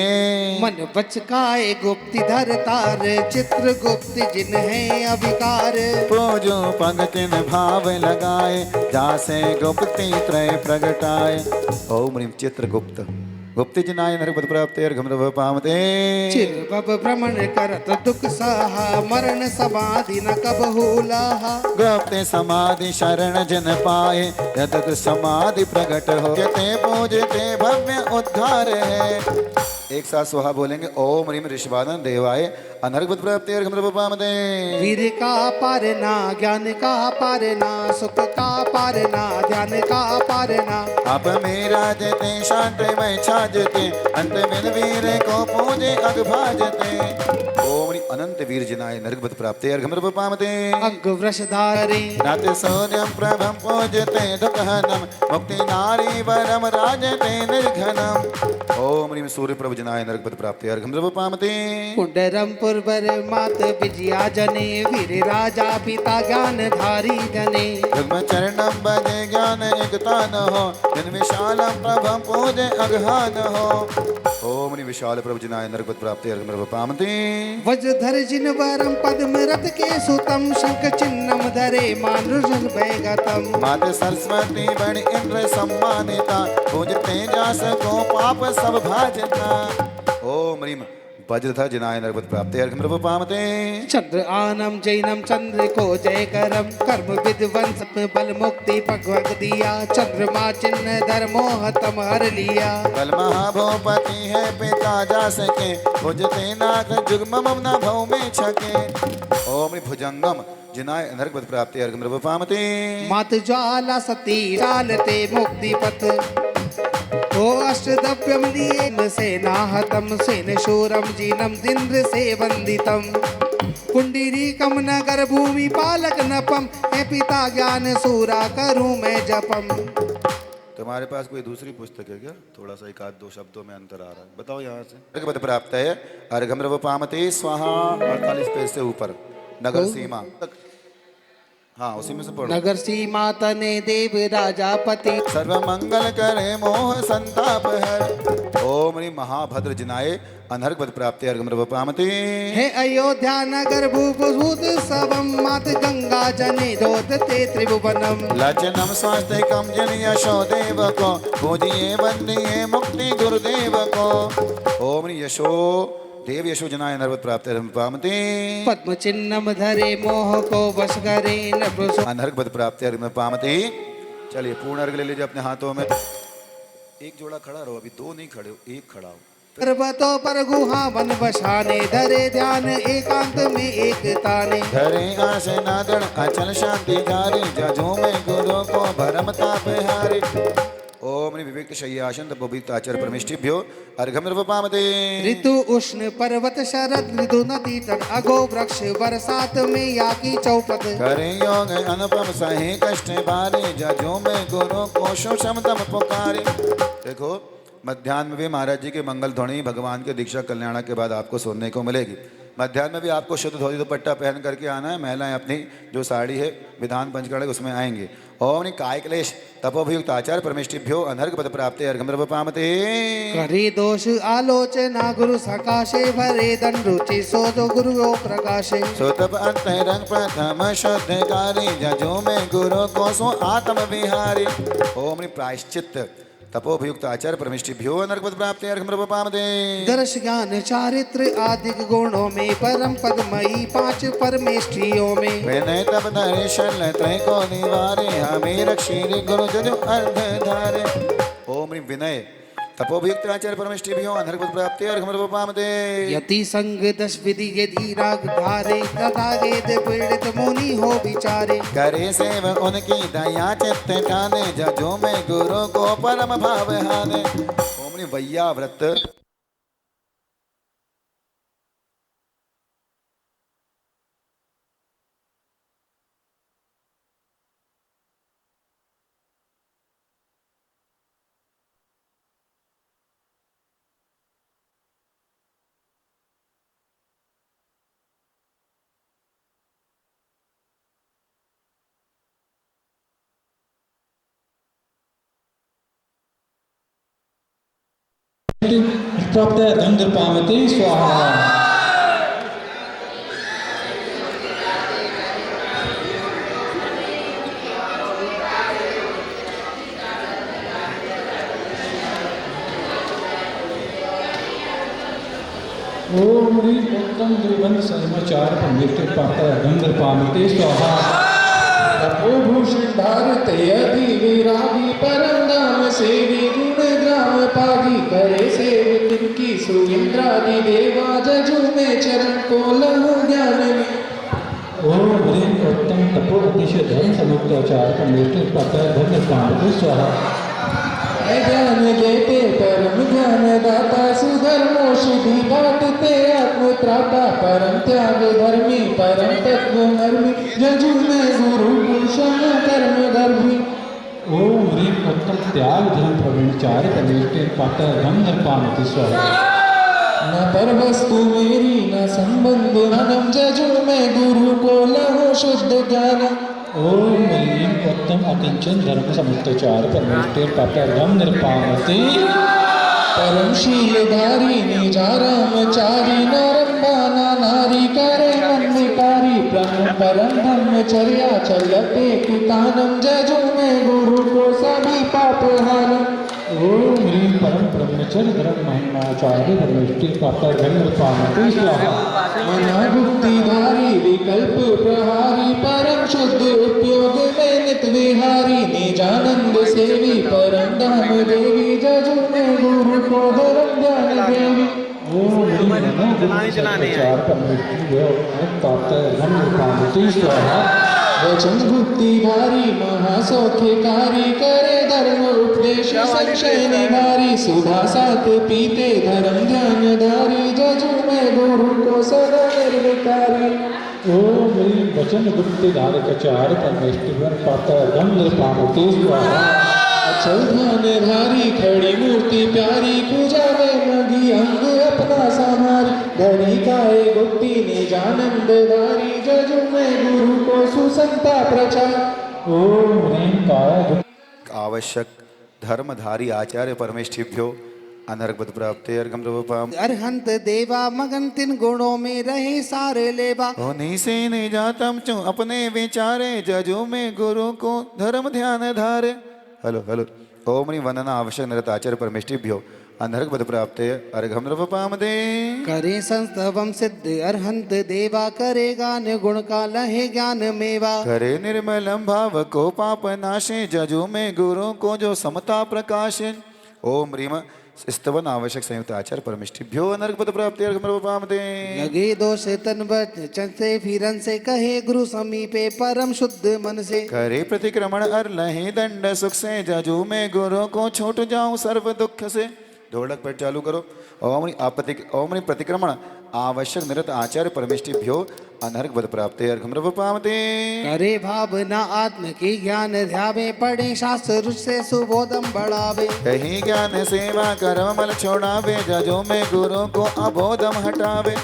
मन बचकाए गुप्ति धर तार, चित्र गुप्त जिन है अविकार। पूजो पंगतिन भाव लगाए, जासे गुप्ति त्रय प्रगटाए। ओम ह्रीं चित्रगुप्त गुप्ति जनाय नरकपद प्राप्ते अर्घम्रवपामते। चिर भव भ्रमण करत दुख सहा, मरण समाधि न कबहु लाहा। गुप्ति समाधि शरण जन पाए, यतत समाधि प्रगट हो। ते पूजते भव्य उद्धार है। एक साथ सुहा बोलेंगे। ओम ह्रीं ऋषभानन देवाय अनर्कपद प्राप्ते अर्घम्रवपामते। वीर का पारना, ज्ञान का पारना, सुख का पारना, ध्यान का पारना। आप मेरा जते शांत में छाजते, अंत में वीर को पूजे अग भाजते। ओम ह्रीं अनंत वीर जनाय नरकपद प्राप्ते अर्घम्रवपामते। अंग वृष धारे नाते सोन्यम प्रभम पूजते दुःखहनम, मुक्ति नारी वरम राजते निर्घनम। ओम ह्रीं सूर्य प्रभ जनाय नरकपद प्राप्ते अर्घम्रवपामते। कुंडरमपुर बर मात विजया जने, वीर राजा पिता ज्ञान धारी जने। जगम चरणम बजे ज्ञान एकता न हो, जिन विशालम प्रभम पूजे अगहान हो। ओम ह्रीं विशाल प्रभ जनाय नरकपद प्राप्ते अर्घम्रवपामते। वज्रधर जिन वरम पद्म रथ के सुतम, शंख चिन्नम धरे मानुष बैगतम। माते सरस्वती बण इंद्र सम्मानिता, पूजते जास को पाप सब भाजता। ओम ह्रीं वज्रधर जिनाय नरपत प्राप्ते अर्घमृवपामते चंद्र आनम जैनम चंद्र को जय करम कर्म विद्वंस बल मुक्ति भगवत दिया चंद्रमा चिन्ह धर्मो हतम हर लिया बल महाभूपति है पिता जा सके भुजते नाथ जुगमम न भव में छके ओम भुजंगम जिनाय नरपत प्राप्ते अर्घमृवपामते मात ज्वाला सती चालते मुक्ति पथ ओ अष्टद्रव्यम लिए सेनाहतम सेन शूरम जीनम इंद्र से वंदितम पुंडरीकम नगर भूमि पालक नपम हे पिता ज्ञान सूरा करूं मैं जपम। तुम्हारे पास कोई दूसरी पुस्तक है क्या? थोड़ा सा एक आध दो शब्दों में अंतर आ रहा है, बताओ यहाँ से। अर्घपद प्राप्त है अर्घमृवपामते स्वाहा 48 पेज से ऊपर नगर सीमा तक। हाँ उसी में से पढ़ो। नगर सीमा तने देव राजापति सर्व मंगल करे मोह संताप हर ओम ह्रीं महाभद्र जिनाय अनर्घपद प्राप्ते अर्घमृवपामते हे अयोध्या नगर भूपभूत सबम मात गंगा जने दोदते त्रिभुवनम लचनम स्वास्तिकम जन यशो देव को पूजिए वंदिए मुक्ति गुरुदेव को ओम ह्रीं यशो देव यशो जनाय नरपत प्राप्ते अर्घमृवपामते पद्म चिन्हम धरे मोह को वश करे नभ्रसो अनर्घपद प्राप्ते अर्घमृवपामते। चलिए पूर्ण अर्घ ले लीजिए अपने हाथों में। एक जोड़ा खड़ा रहो, अभी दो नहीं खड़े हो, एक खड़ा हो। पर्वतों पर गुहा वन बसाने धरे ध्यान एकांत में एक ताने धरे आसे नादन अचल शांति जारी जजों में गुरु को भरम ताप हारे ओम ह्रीं विवेक शय्यासन तपोभिक्ताचर परमेष्टिभ्यो अर्घमृवपामते ऋतु उष्ण पर्वत शरद ऋतु नदी तट अगो वृक्ष बरसात में या की चौपट करे योग अनुपम सहे कष्ट बारे जजों में गुरु को शमतम पुकारे। देखो मध्याह्न में भी महाराज जी के मंगल ध्वनि भगवान के दीक्षा कल्याण के बाद आपको सुनने को मिलेगी। मध्याह्न में भी आपको शुद्ध धोती दुपट्टा पहन करके आना है। महिलाएं अपनी जो साड़ी है विधान पंचकड़ उसमें आएंगे। ओम काय क्लेश तपोभियुक्त आचार्य परमेष्टिभ्यो अनर्घपद प्राप्ते अर्घमृवपामते करे दोष आलोचना गुरु सकाशे भरे दंडुचि सोजो गुरु प्रकाशे सोतप अंतरंग प्रथम शुद्ध कारी जजों में गुरु को सो आत्म विहारी ओम ह्रीं प्रायश्चित तपोभियुक्त आचार्य परमेष्टिभ्यो अनर्घपद प्राप्ते अर्घमृवपामते दर्श ज्ञान चारित्र आदिक गुणों में परम पदमयी 5 परमेष्ठियों में विनय तप दर्शन त्रय को निवारे हमें रक्षीरे गुरु जजो अर्ध धारे ओम ह्रीं विनय तपोभियुक्त आचार्य परमेष्टिभ्यो अनर्घपद प्राप्ते अर्घमृवपामते यति संग 10 विधि यदि राग धारे तथा वेद पीड़ित मुनि हो विचारे करे सेव उनकी दया चित्त ठाने जजों में गुरु को परम भाव हाने ओम ह्रीं वैयाव्रत प्राप्त धनुर्पामते स्वाहा। ओम ह्रीं उत्तम दुर्गंध समाचार परमेष्टि प्राप्त धनुर्पामते स्वाहा। तपोभूषण भारत यदि विरागी परम नाम सेवी गुण ग्राम पागी करे सेव तिनकी सुइंद्रादि देवा जजु में चरण को लहु ज्ञान में ओम ह्रीं उत्तम तपो अतिशय धर्म समुक्ताचार परमेष्टि प्राप्त धनुर्पामते स्वाहा। ज्ञान देते परम ज्ञान दाता सुधर्मोषधि बाटते आत्म त्राता परम त्याग धर्मी परम तत्व मर्मी जजु में गुरु भूषण कर्म गर्भी ओम ह्रीं उत्तम त्याग धर्म प्रवीणचार्य परमेष्टि प्राप्त धनुर्पामते स्वाहा। न पर वस्तु मेरी न संबंध नम जजु में गुरु को लहो शुद्ध ज्ञान ओम ह्रीं उत्तम अकिंचन धर्म समुक्ताचार परमेष्टि प्राप्त धनुर्पामते परमशीलधारी निजारामचारी नरम्बाना नारी करे मंदिकारी परम ब्रह्मचर्या चलते पितानम जजो में गुरु को सभी पाप हारम ओम ह्रीं परम ब्रह्मचर्य धर्म महिमाचार्य परमेष्टि प्राप्त धर्म पामते स्वाहा अनाभुक्तिधारी विकल्प प्रहारी परम शुद्ध उपयोग में नित विहारी निजानंद सेवी परम धाम देवी जजु में गुरु को धर्म ज्ञान देवी ओम ह्रीं नमो गुरुचार परमेष्टि प्राप्त धर्म पामते स्वाहा वचन भुक्तिधारी महासौख्यकारी करे धर्म उपदेश संशय निवारी सुधा सात पीते धर्म ध्यानधारी जजु में गुरु को सदा निर्विकारी ओम ह्रीं वचन गुप्ति धारकचार परमेष्टि प्राप्त धर्म पामते स्वाहा अचल ध्यानधारी खड़ी मूर्ति प्यारी पूजा में लगी अंग अपना समारी धरी काय गुप्ति निजानंदधारी जजु में गुरु को सुसंता प्रचार ओम ह्रीं काय आवश्यक धर्मधारी आचार्य परमेष्ठिभ्यो अनर्गपद प्राप्ते अर्घम रूपम अरहंत देवा मगन तिन गुणों में रहे सारे लेवा होनी से नहीं जातम चूं अपने विचारे जजो में गुरु को धर्म ध्यान धारे हेलो हेलो ओम नी वंदना आवश्यक निरत आचार्य परमेष्ठिभ्यो अनर्घ पद प्राप्ते अर्घम रूपम दे करे संस्तवम सिद्ध अरहंत देवा करे गान गुण का लहे ज्ञान मेवा करे निर्मलम भाव को पाप नाशे जजो में गुरु को जो समता प्रकाशे ओम रीम स्तवन आवश्यक संयुक्त आचार्य परमेष्ठिभ्यो अनर्घ पद प्राप्ते अर्घम रूपम दे लगे दोष तन वचन से फिरन से कहे गुरु समीपे परम शुद्ध मन से करे प्रतिक्रमण अर लहे दंड सुख से जजू में गुरु को छूट जाऊं सर्व दुख से ढोलक पर चालू करो ओमनि प्रतिक्रमण आवश्यक निरत आचार्य परमेष्ठिभ्यो अनर्घ पद प्राप्ते अर्घम रूपम दे करे भावना आत्म की ज्ञान ध्यावे पढ़े शास्त्र रुचि से सुबोधम बढ़ावे कहीं ज्ञान सेवा कर्म मल छोड़ावे जजो में गुरु को अबोधम हटावे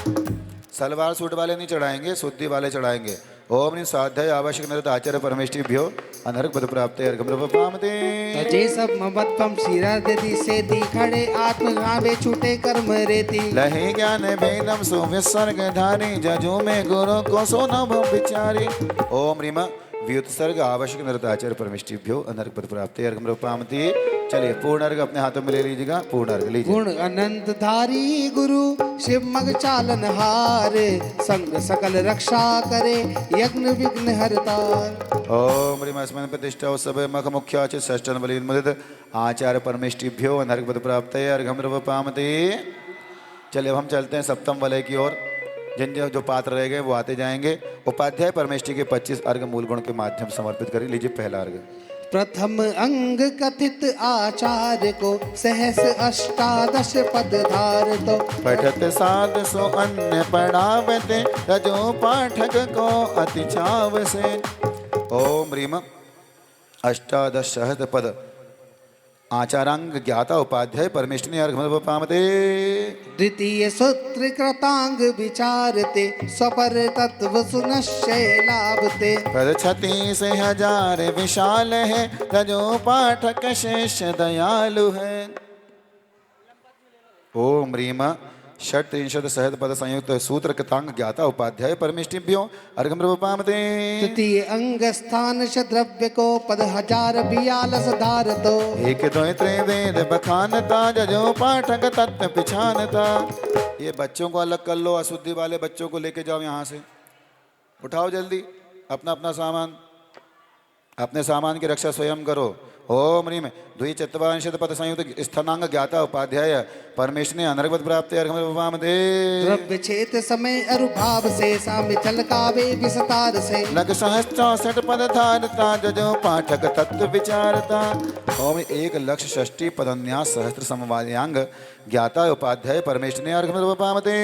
सलवार सूट वाले नहीं चढ़ाएंगे शुद्धि वाले चढ़ाएंगे ओम नि साध्य आवश्यक निरत आचार्य परमेष्ठिभ्यो अनर्घ पद प्राप्ते अर्घम रूपम दे तजे सब ममत्पम शिरा दति से दी खड़े आत्म गावे छूटे कर्म रेती लहे ज्ञान वेदम सुविसर्ग धारी जजो में गुरु को सोना भव विचारी ओम रीमा व्युत्सर्ग आवश्यक निरत आचार्य परमेष्ठिभ्यो अनर्घ पद प्राप्ते अर्घम रूपम दे चलिए पूर्ण अर्घ अपने हाथों में ले लीजिएगा पूर्ण अर्घ लीजिए गुण अनंत धारी गुरु शिव मग चालन हार संग सकल रक्षा करे यज्ञ विघ्न हरतार ओम रीमा स्मरण प्रतिष्ठा उत्सव मख मुख्य षष्ठन बलिन मुदित आचार्य परमेष्ठिभ्यो अनर्घ पद प्राप्ते अर्घम रूपम दे चलिए अब हम चलते हैं सप्तम वलय की ओर जिन जो पात्र रह गए वो आते जाएंगे उपाध्याय परमेष्ठि के 25 अर्घ मूल गुण के माध्यम समर्पित करें लीजिए पहला अर्घ प्रथम अंग कथित आचार्य को सहस अष्टादश पद धार तो पठत साध सो अन्य पढ़ावते रजो पाठक को अति चाव से ओम रीम अष्टादश सहस्र पद आचारांग ज्ञाता उपाध्याय परमेष्ठि अर्घ पामते द्वितीय सूत्र कृतांग विचारते स्वपर तत्व सुनश्चय लाभते पद 36,000 विशाल है रजो पाठक शेष दयालु है ओम रीम षट्त्रिंशत् सहस्र पद संयुक्त सूत्र कृतांग ज्ञाता उपाध्याय परमेष्ठिभ्यो अर्घम रूपमते तृतीय अंग स्थान द्रव्य को पद 1042 धारतो एक दो त्रिवेद बखानता जजो पाठक तत्व पिछानता ये बच्चों को अलग कर लो अशुद्धि वाले बच्चों को लेके जाओ यहाँ से उठाओ जल्दी अपना अपना सामान अपने सामान की रक्षा स्वयं करो ओम रीम द्विचत्वारिंशत् पद संयुक्त स्थानांग ज्ञाता उपाध्याय परमेष्ठि अनर्घ पद प्राप्ते अर्घम रूपम दे द्रव्य छेद समय अरुभाव से साम्य चलकावे विस्तार से लग 64 पद धारता जजो पाठक तत्व विचारता ओम 1,60,000 पदन्यास सहस्त्र समवायांग ज्ञाता उपाध्याय परमेष्ठि अर्घम रूपम दे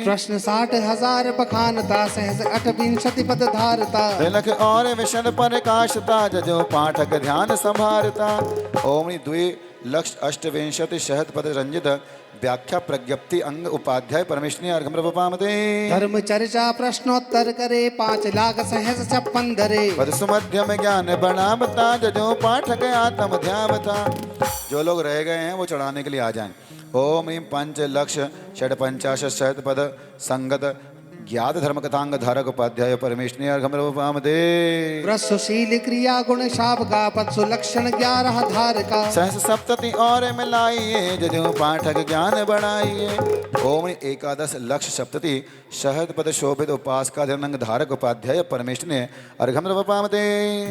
प्रश्न 60,000 बखानता सहस 28 पद धारता तिलक और विशन प्रकाशता जजो पाठक ध्यान संभारता ओम 2,28,000 शहद पद रंजित व्याख्या प्रज्ञप्ति अंग उपाध्याय परमेष्ठि अर्घम रूपमते धर्म चर्चा प्रश्नोत्तर करे 5,00,000 सहस 56 धरे पद सुमध्यम ज्ञान बढ़ावता जजो पाठक आत्म ध्यावता जो लोग रह गए हैं वो चढ़ाने के लिए आ जाएं ओम ह्रीं 5,00,000 षट्पंचाशत् शहद पद संगत ज्ञात धर्म कथांग धारक उपाध्याय परमेश्वरी अर्घमृपामदे वृषशील क्रिया गुण शाप का पत्सु लक्षण 11 धार का सहस सप्तति और मिलाइए जजु पाठक ज्ञान बढ़ाइए। ओम एकादश लक्ष सप्तति शहद पद शोभित उपास का धनंग धारक उपाध्याय परमेश्वरी अर्घमृपामदे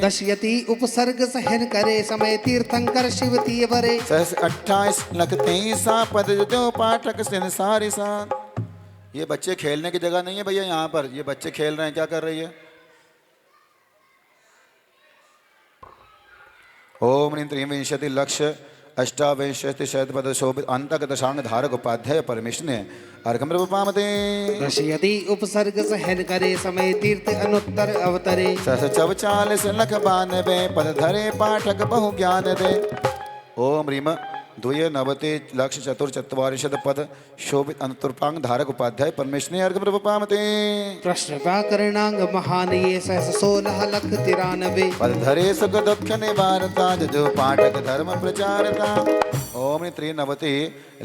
दशयति उपसर्ग सहन करे समय तीर्थंकर शिवती वरे सहस 28 लख 23 पद जो पाठक सिन सारी सान। ये बच्चे खेलने की जगह नहीं है भैया, यहाँ पर ये बच्चे खेल रहे हैं, क्या कर रही है? ओम त्रिविंशति लक्ष अष्टाविंशति शतपद शोभित अंतक दशांग धारक उपाध्याय परमेश्वरी अर्घमृपामदे दशयति उपसर्ग सहन करे समय तीर्थ अनुत्तर अवतरे सहस 44 लख 92 पद धरे पाठक बहु ज्ञान दे। ओम रीम द्वय नवते लक्ष चतुर्चत्वारिशद पद शोभित अनुतुर्पांग धारक उपाध्याय परमेश्वरी अर्घमृपामदे प्रश्न व्याकरणांग महान ये सहस 16 लख 93 पद धरे सुख दुख निवारता जो पाठक धर्म प्रचारता। ओम त्रिनवति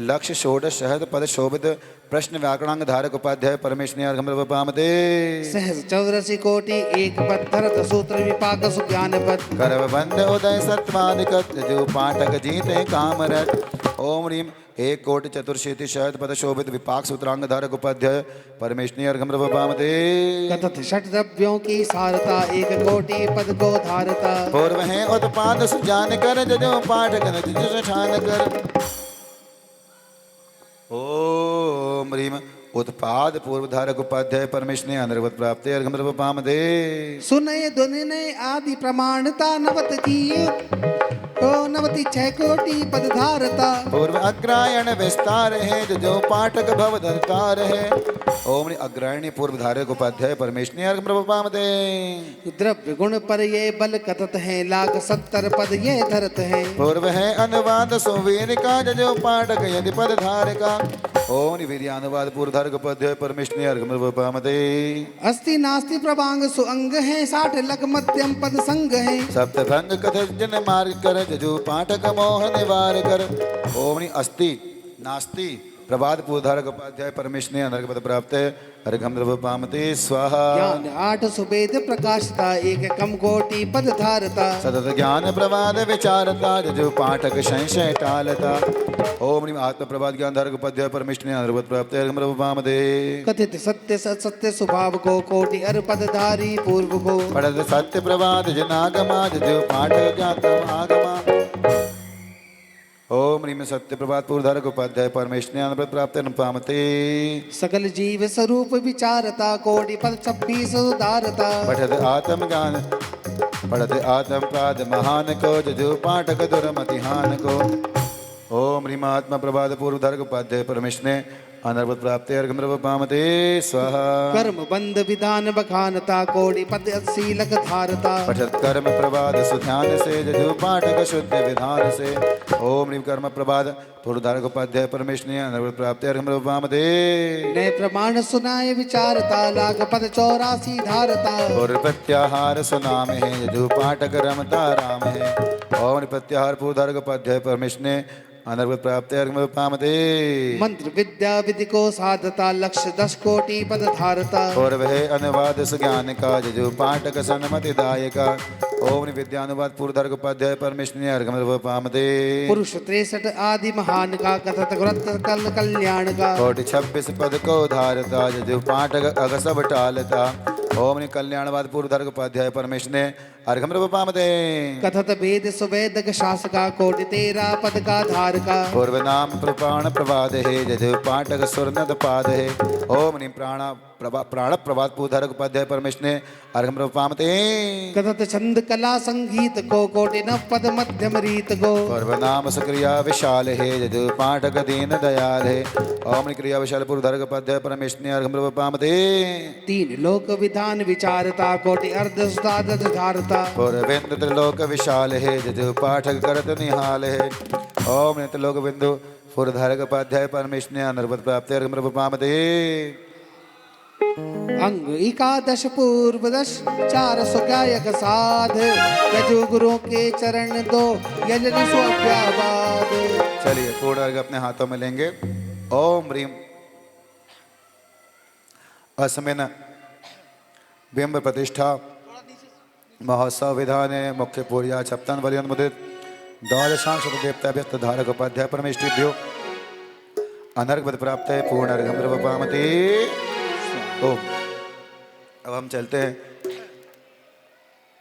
लक्ष षोडश शहद पद शोभित प्रश्न व्याकरणांग धारक उपाध्याय परमेश्वरी अर्घमृपामदे सहस 84 कोटि एक पद धरत सूत्र विपाक सुज्ञान पद करव बंद उदय सत्वादिक जो पाठक जीते कामरत। ओम रीम 1 कोटि चतुर्शीति शहद पद शोभित विपाक सूत्रांग धारक उपाध्याय परमेश्वरी अर्घमृपामदे कथत षट द्रव्यों की सारता 1 कोटि पद को धारता पूर्व है उत्पाद सुजान कर जो पाठक ठान कर। ओम रीम उत्पाद पूर्व धारक उपाध्याय परमेश्वरी अनर्वत प्राप्त अर्घमृपामदे सुनय दुनिने आदि प्रमाणता नवत किए ओ 96 कोटि पद धारता पूर्व अग्रायण विस्तार है जो पाठक भव धरतार है। ओम अग्रायणी पूर्व धारक उपाध्याय परमेश्वरी अर्घमृपामदे द्रव्य गुण पर ये बल कथत है लाख 70 पद ये धरत है पूर्व है अनुवाद सुवीर का जो पाठक यदि पद धारका। ओम वीर्यानुवाद पूर्व धारक उपाध्याय परमेश्वरी अर्घमृपामदे अस्ति नास्ति प्रभांग सुअंग है 60 लख मध्यम पद संग है सप्तभंग कथ जन मार्ग कर जो पाठक मोह निवार कर। ओम अस्ति नास्ति प्रभात पूर्वधारक उपाध्याय परमेश्वरी अनर्घपद प्राप्त अर्घमृपामदे स्वाहा। ज्ञान 8 सुवेद प्रकाशता 1 कम कोटि पद धारता सतत ज्ञान प्रवाद विचारता जो पाठक संशय टालता। ओम आत्म प्रभात ज्ञान धारक उपाध्याय परमेश्वरी अनर्घपद प्राप्त अर्घमृपामदे कथित सत्य सत्य स्वभाव को कोटि अर पद धारी पूर्व को पढ़त सत्य प्रवाद जनागमा जो पाठक ज्ञातम आगमा। ओम ह्रीम सत्य प्रभात पूर्वधारक उपाध्याय परमेश्वरी अनर्घपद प्राप्त अनुपामते सकल जीव स्वरूप विचारता कोटि पद 26 उदारता पठत आत्म ज्ञान पढ़त आत्म प्राद महान को जो पाठक दुर्मतिहान को। ओम ह्रीम आत्मा प्रभात पूर्वधारक उपाध्याय परमेश्वरी अनर्घपद प्राप्त अर्घमृपामदे स्वाहा। कर्म बंध विधान बखानता कोटि पद 80 लख धारता पठत कर्म प्रभात सुध्यान से जो पाठक शुद्ध विधान से। ओम ह्रीम कर्म प्रभात पूर्वधारक उपाध्याय परमेश्वरी अनर्घपद प्राप्त अर्घमृपामदे नए प्रमाण सुनाए विचारता लाख पद 84 धारता और प्रत्याहार सुनाम है जो पाठक रमता राम है। ओम प्रत्याहार पूर्वधारक उपाध्याय परमेश्वरी अनर्घपद प्राप्त अर्घमृपामदे मंत्र विद्या विधि को साधता लक्ष्य 10 कोटि पद धारता और वह अनुवाद सुज्ञान का जो पाठक सन्मति दायका। ओम विद्यानुवाद पूर्वधारक उपाध्याय परमेश्वरी अर्घमृपामदे पुरुष 63 आदि महान का कथत व्रत कल कल्याण का कोटि 26 पद को धारता जो पाठक अग सब टालता। ओम कल्याणवाद पूर्वधारक उपाध्याय परमेश्वरी अर्घमृपामदे कथत वेद सुवेद शासका कोटि 13 पद का धारका पूर्व नाम प्रपाण प्रवाद है जो पाठक सुरनद पाद है। ओम प्राण प्रवाद पूर्वधारक उपाध्याय परमेश्वरी अर्घमृपामदे कथत छंद कला संगीत को कोटि 9 पद मध्यम रीत को पूर्व नाम सक्रिया विशाल है जो पाठक दीन दयाल है। ओम क्रिया विशाल पूर्वधारक उपाध्याय परमेश्वरी अर्घमृपामदे 3 लोक विधान विचारता कोटि अर्ध सुदादत धारता पूर्वेन्द्र त्रिलोक विशाल है जो पाठक करत निहाल है। ओम त्रिलोक बिंदु पूर्वधारक उपाध्याय परमेश्वरी अनर्घपद प्राप्त अर्घमृपामदे अंग 11 पूर्व 10 4 सुगायक साध यजु गुरु के चरण 2 यजन स्वाभ्यावाद। चलिए पूर्ण अर्घ अपने हाथों में लेंगे। ओम ह्रीम अस्मिन् बिंब प्रतिष्ठा महोत्सव विधाने मुख्य पूर्या सप्तन वलियोन्मुदित द्वादशांश देवताभ्यस्त धारक उपाध्याय परमेष्टिभ्यो अनर्घ प्राप्त है पूर्ण अर्घम द्रवपामते। ओम। अब हम चलते हैं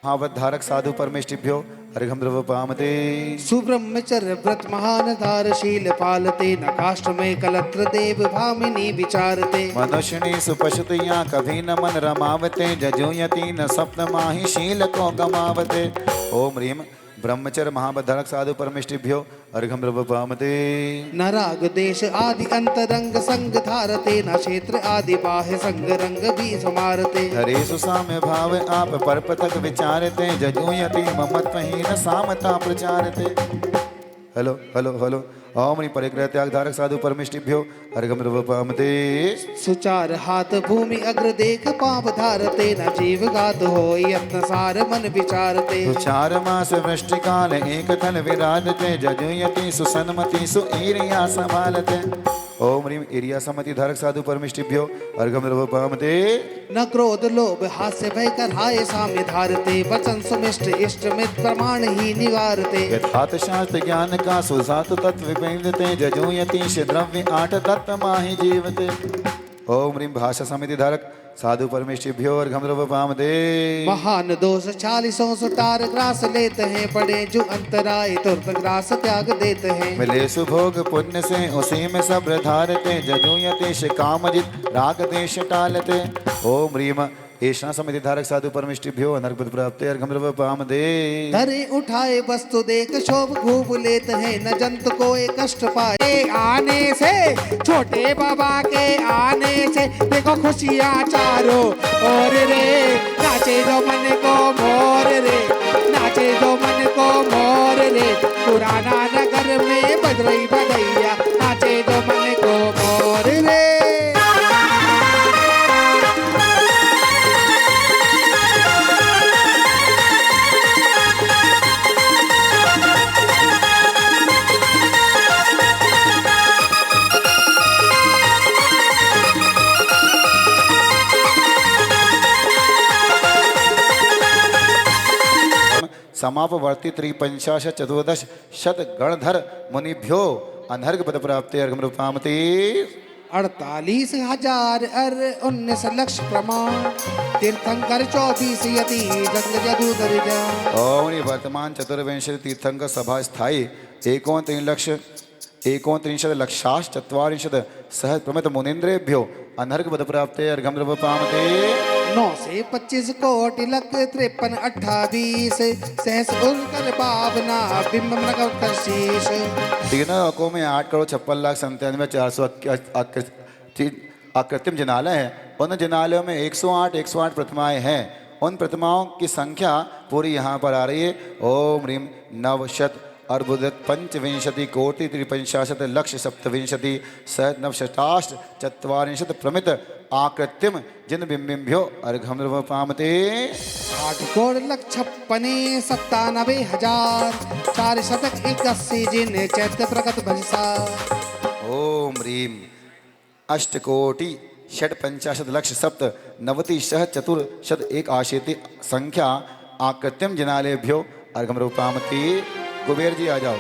महावत धारक साधु परमेष्टिभ्यो अर्घम द्रवपामते। सुब्रह्मचर्य व्रत महान धारशील पालते न काष्ठ में कलत्र देव भामिनी विचारते। मनुष्यनी सुपशुतियाँ कभी न मन रमावते जजुयती न सप्त माही शील को गमावते। ओम ह्रीम ब्रह्मचर्य महाबद्धारक साधु परमेष्टिभ्यो अर्घम द्रवपामते। न राग देश आदि अंतरंग संग धारते न क्षेत्र आदि बाह्य संग रंग भी समारते। हरे सुसाम्य भाव आप पर पथक विचारते जजुयति ममत्वहीन सामता प्रचारते। Hello hello hello. ओम ह्रीं परिग्रह त्याग धारक साधु परमेष्टिभ्यो अर्घम द्रवपामते। सुचार हाथ भूमि अग्र देख पाप धारते न जीव गात हो यत्न सार मन विचारते। सुचार मास वृष्टि काल एक थल विराजते जजुयति सुसन्मति सुईरिया संभालते। ओम ह्रीं इरिया सम्मति धारक साधु परमेष्टिभ्यो अर्घम द्रवपामते। न क्रोध लोभ हास्य भय कराये साम्य धारते वचन सुमिष्ट इष्ट मित प्रमाण ही निवारते। यथात शास्त्र ज्ञान का सुजात तत्व विपेंदते जजुयति द्रव्य आठ तत्व माहि जीवते। ओम ह्रीं भाषा समिति धारक साधु परमेष्टिभ्यो अर्घम द्रवपामते। महान दोष 40 सुतार ग्रास लेते हैं पड़े जो अंतराय तुरत ग्रास त्याग देते हैं। मिले सुभोग पुण्य से उसी में सब धारते जजुयति कामजित राग देश टालते। ओम ह्रीं ऐसा समिति धारक साधु परमेष्टिभ्यो अनर्घ प्राप्त अर्घम द्रवपामते। धरे उठाए वस्तु देख शोभ खूब लेते हैं न जंतु को कष्ट पाए। आने से छोटे बाबा के आने से देखो खुशियाँ चारों और रे नाचे जो मन को मोर रे नाचे जो मन को मोर रे। पुराना नगर में बज रही बधैया नाचे जो मन को मोर रे। समापवर्ती त्रिपंचाशत चतुर्दश शत गणधर मुनिभ्यो अनर्घ पद प्राप्त अर्घम द्रवपामते। 48,000 19 लक्ष प्रमाण तीर्थंकर 24 यति जंग जदू दरिद्र। ओम वर्तमान चतुर्विंशति तीर्थंकर सभा स्थायी 39 लक्षाश 40 सह प्रमित मुनीन्द्रेभ्यो अनर्घ पद प्राप्त अर्घम द्रवपामते। 9 से 25 कोटि लख 53 28 सहस उनकर पावना बिंब नगर शीश। तीनों लोकों में 8,96,97,400 आकृतिम जिनालय है। उन जिनालयों में 108 प्रतिमाएं हैं। उन प्रतिमाओं की संख्या पूरी यहाँ पर आ रही है। ओम ह्रीं नवशत अर्बुदत पंचविंशति कोटि त्रिपंचाशत लक्ष सप्तविंशति सह नवशताष्ट चत्वारिंशत प्रमित आकृतिम जिन बिंबिभ्यो अर्घम द्रवपामते। 8 करोड़ लक्ष 96,97,000 4 शतक 81 जिन चैत्य प्रकट भजसा। ओम ह्रीं अष्टकोटि षट्पंचाशत लक्ष सप्त नवति सह चतुर्शत एक आशीति संख्या आकृतिम जिनालेभ्यो अर्घम द्रवपामते। कुबेर जी आ जाओ।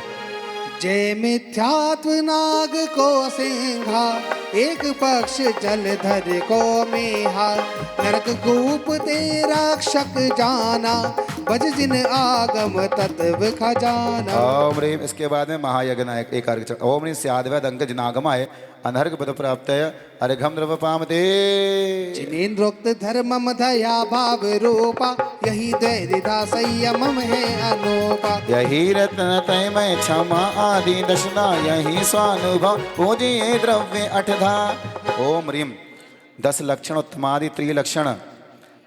जय मिथ्यात्व नाग को सिंघा एक पक्ष जलधर को मेहा नरक कूप ते रक्षक जाना बज जिन आगम तत्व खजाना। ओम ह्रीं इसके बाद में महायज्ञ नायक एक अर्घ। ओम ह्रीं स्याद्वैद अंग जिनागमाय अनर्घ पद प्राप्त अर्घम द्रवपामते। जिनेन्द्रोक्त धर्मम दया भाव रूपा यही द्वैधा संयमम है अनोपा। यही रत्न तैमय क्षमा आदि दशना यही स्वानुभव पूजिए द्रव्य अठधा। ओम ह्रीं 10 लक्षण उत्तमादि त्रिलक्षण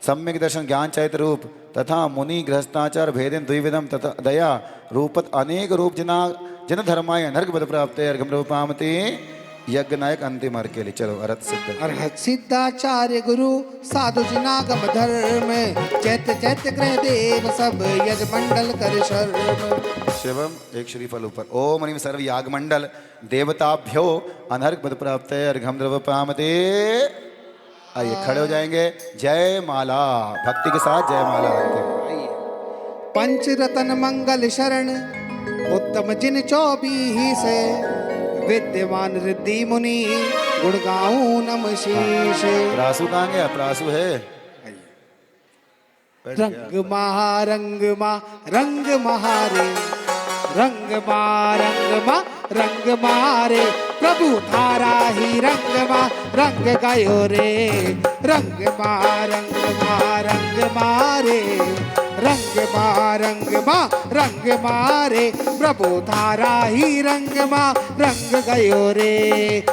सम्यक दर्शन ज्ञान चैत्र रूप तथा मुनि गृहस्थाचार भेदन द्विविधम तथा दया रूपत अनेक रूप जिन धर्माय अनर्घ पद प्राप्त अर्घम द्रवपामते। यज्ञ नायक अंतिम अर्घ के लिए चलो। अरहत सिद्ध अर्हत सिद्धाचार्य गुरु साधु जिनागम धर्म चैत्य चैत्य ग्रह देव सब यज मंडल कर शर्म। शिवम एक श्रीफल ऊपर। ओम ह्रीं सर्व याग मंडल देवताभ्यो अनर्घ पद प्राप्त अर्घम द्रवपामते। आइए खड़े हो जाएंगे। जय माला, भक्ति के साथ जय माला रखें। पंचरतन मंगल शरण उत्तम जिन 24 विद्यमान रिद्धि मुनि गुण गाऊं नम शीश। प्रासु कहाँ गया? प्रासु है रंग महारे रंग मारे प्रभु थारा ही रंग गयो रे। रंग मारे प्रभु थारा ही रंग गयो रे।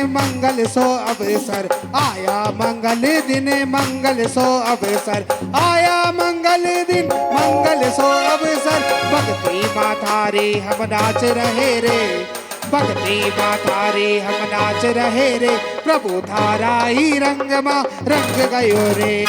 मंगल सो अवसर आया, मंगल दिन मंगल सो अवसर आया, मंगल दिन मंगल सो अवसर। भक्ति माता रे हम नाच रहे रे, भक्ति माता रे हम नाच रहे रे। प्रभु थारा ही रंग गयो रे।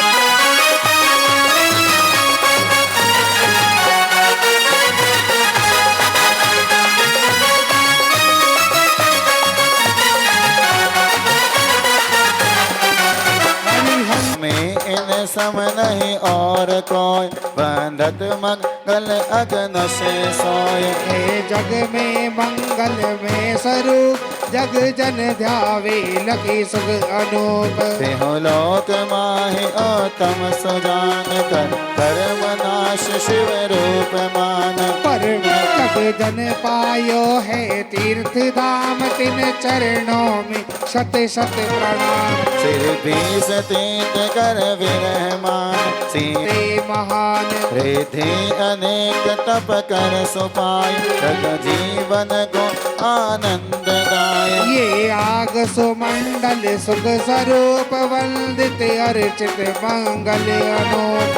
सम नहीं और कोई बंधत मंगल अगन से सोए। हे जग में मंगल में स्वरूप जग जन ध्यावे लगी सुख अनूप। तेहो लोक माहि उत्तम सुजान कर कर्म नाश शिव रूप मान। परम जग जन पायो है तीर्थ धाम तिन चरणों में शत शत प्रणाम। सिर बीस तीत कर विरहमान सीते महान रिधि अनेक तप कर सुपाय। रग जीवन को आनंद दाय। ये आग सुमंडल सुख स्वरूप वंदित अर्चित मंगल अनूप।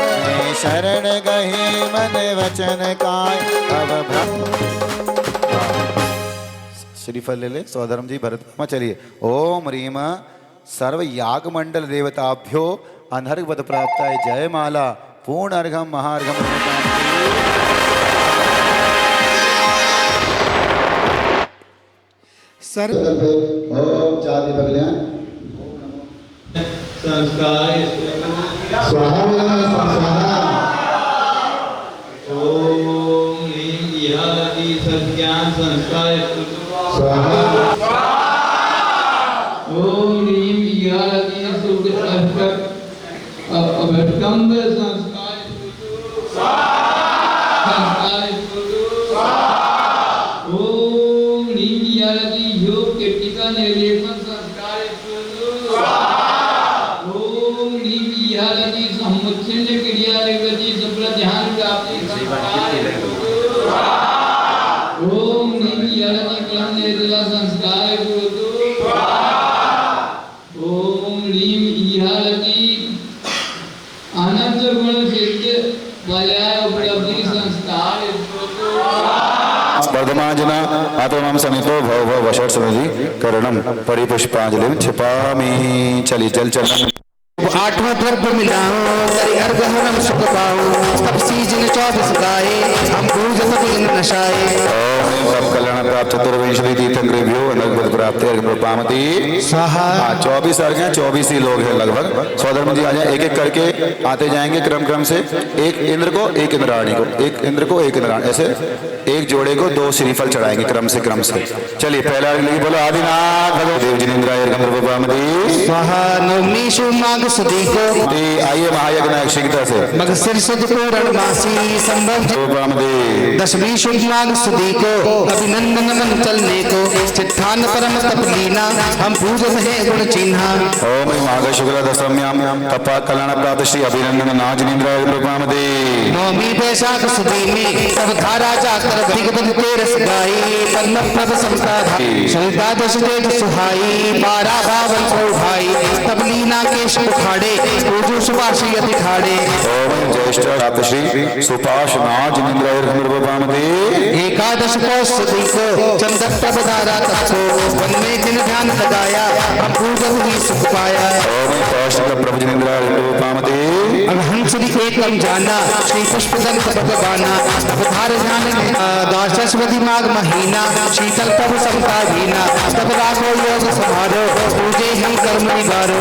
शरण गही मन वचन काय अब श्रीफल ले ले। स्वधर्म जी भरत चलिए। ओम रीम सर्व याग मंडल देवताभ्यो अनर्घ पद प्राप्त है। जय माला पूर्ण अर्घम महार्घम। सर ओम चांदी बगलियां संस्कार स्वाहा ओम ह्रीं इहादि सज्ञान संस्कार स्वाहा ओम ह्रीं इहादि सुख अभटकंब संस्कार ओम ह्रीं इहादि योग कीर्तिका निर्लेपन संस्कार ओम ह्रीं इहादि समुच्छिन्न क्रिया रेवती सफल ध्यान प्राप्ति ओम ह्रीं इहादि क्रम निर्जला संस्कार ओम ह्रीं इहादि अनंत गुण सिद्ध पर्याय उपलब्धि संस्कार वर्धमाजना आत्मा समितो भव भव वशट समझी करणम परिपुष्पांजलि छिपामी। चली जल चल आठवां द्रव्य मिलाओ करी अर्घ हम सुख पाओ। तब सीजन 24 गाए हम पूज सब इंद्र नशाए। ओम कल्याण प्राप्त चतुर्विंशति तीर्थंकरेभ्यो अनर्घ प्राप्त अर्घ पामति स्वाहा। 24 अर्घ हैं, 24 ही लोग हैं लगभग। स्वधर्म जी आ जाए, एक एक करके आते जाएंगे क्रम से। एक इंद्र को, एक इंद्राणी को, एक इंद्र को, एक इंद्राणी, ऐसे एक जोड़े को 2 श्रीफल चढ़ाएंगे क्रम से। चलिए पहला अर्घ लेके बोलो आदिनाथ भगवान देव जिनेन्द्राय अर्घ पामति स्वाहा। नवमी शुभ माघ सुदी को आइए महायज्ञ शीघ्रता से मग सिर सुद पूर्ण मासी संभव। दशमी शुभ माघ सुदी को अभिनंदन मन चलने को चित्थान परम तप लीना हम पूजत है गुण चिन्हा। ओम माघ शुक्ल दशम्याम तपा कल्याण प्राप्त श्री अभिनंदन नाथ जिनेन्द्राय रूपामदे। नवमी वैशाख सुदी में सब धारा जाकर दिग्बंध के रस गाई। पद्म प्रभ समता सविता दश तेज सुहाई। 12 भावन को भाई तब लीना के उखाड़े पूजो सुभाषी अति ठाड़े ओम ज्येष्ठ रातश्री सुपाशना जिनेन्द्र एकादश पौष को चंदक प्रबधारा तत्को वन में जिन ध्यान लगाया हम पूजन ही सुख पाया ओम कौशिक प्रभु जिनेन्द्र हंस एकम जाना श्री पुष्पदन भगवाना तब धार जान दशस्वती माघ महीना शीतल प्रभु समता भीना तब राखो योग समारो पूजे हम कर्म निगारो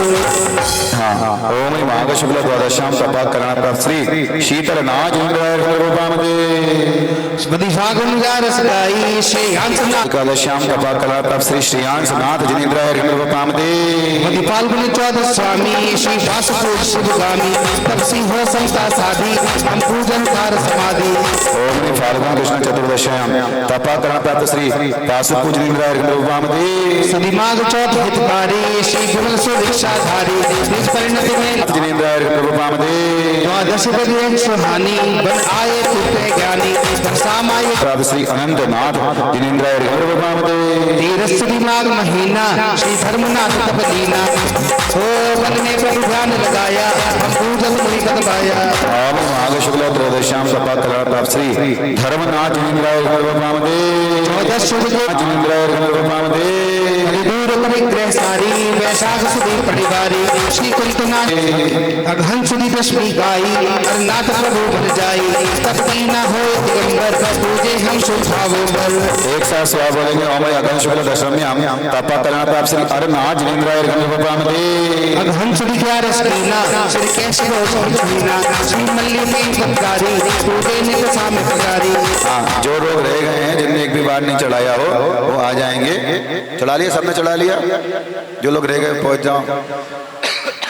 ओम माघ शुक्ल द्वादशाम तपा करण प्राप्त श्री शीतल नाज फागुन रस गाई श्री हंसनाथ एकादश्याम तपा करण प्राप्त श्री श्रीयांश नाथ जिनेन्द्र फाल्गुन चौदह स्वामी श्री वासुपुर शिवगामी तब सिंह संता साधी हम पूजन कार समाधि ओम फाल्गुन कृष्ण चतुर्दश्याम तपा करण प्राप्त श्री वासुपुर जिनेन्द्र सदी माघ चौथ हितकारी श्री गुण सुभिक्षाधारी निज परिणति में जिनेन्द्र द्वादश बजे सुहानी बन आए पुत्र ज्ञानी सामाय प्राप्त श्री अनंत नाथ जिनेन्द्र तेरस्वी माघ महीना श्री धर्मनाथ तप दीना ओ मन में प्रभु ध्यान लगाया हम पूजन मुनि कद पाया माघ शुक्ल त्रयोदश्याम तपा करण प्राप्त श्री धर्मनाथ जिनेन्द्र चौदह शुभ जिनेन्द्र दूर परिग्रह सारी वैशाख सुधी परिवारी श्री कुंतनाथ अघन सुधी दशमी गाई नाथ प्रभु बन जाई तब न हो दिगंबर पूजे हम सुभावोबर एक साथ स्वा बोलेंगे ओम अघन शुक्ल दशम्याम तपा करण प्राप्त श्री अरनाथ जिनेन्द्र अघन सुधी ग्यारह कीना श्री कैशव संचीना श्री मल्ली में बंगारी पूजे नित साम पगारी जो लोग रह गए हैं जिनने एक भी बार नहीं चढ़ाया हो वो आ जाएंगे। चढ़ा लिया, सबने चढ़ा लिया? जो लोग रह गए पहुंच जाओ,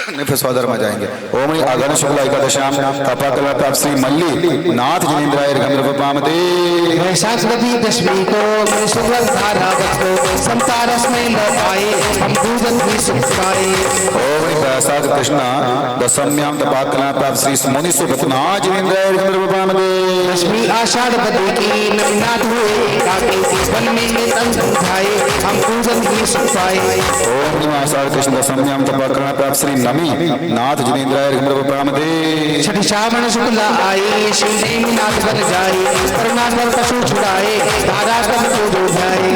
नहीं फिर स्वधर्म जाएंगे। ओम अगन शुक्ल एकादशाम तपा करण प्राप्त श्री मल्ली नाथ जिनेन्द्राय वैशाखवती दशमी को शुक्ल धारावत को संतारस में लौटाए हम पूजन भी सुख पाए। ओम वैशाख कृष्ण दशम्याम तपा करण प्राप्त श्री मुनि सुभतनाथ जिनेन्द्राय दशमी आषाढ़ बदी की नवनाथ हुए काके वन में तंग उठाए हम पूजन भी सुख पाए। ओम आषाढ़ कृष्ण दशम्याम तपा करण प्राप्त श्री नाथ जिनेन्द्राय छठी श्रावण शुक्ला आए श्री नेमिनाथ बन जाए करुणाकर पशु छुड़ाए धारा कम को जो जाए।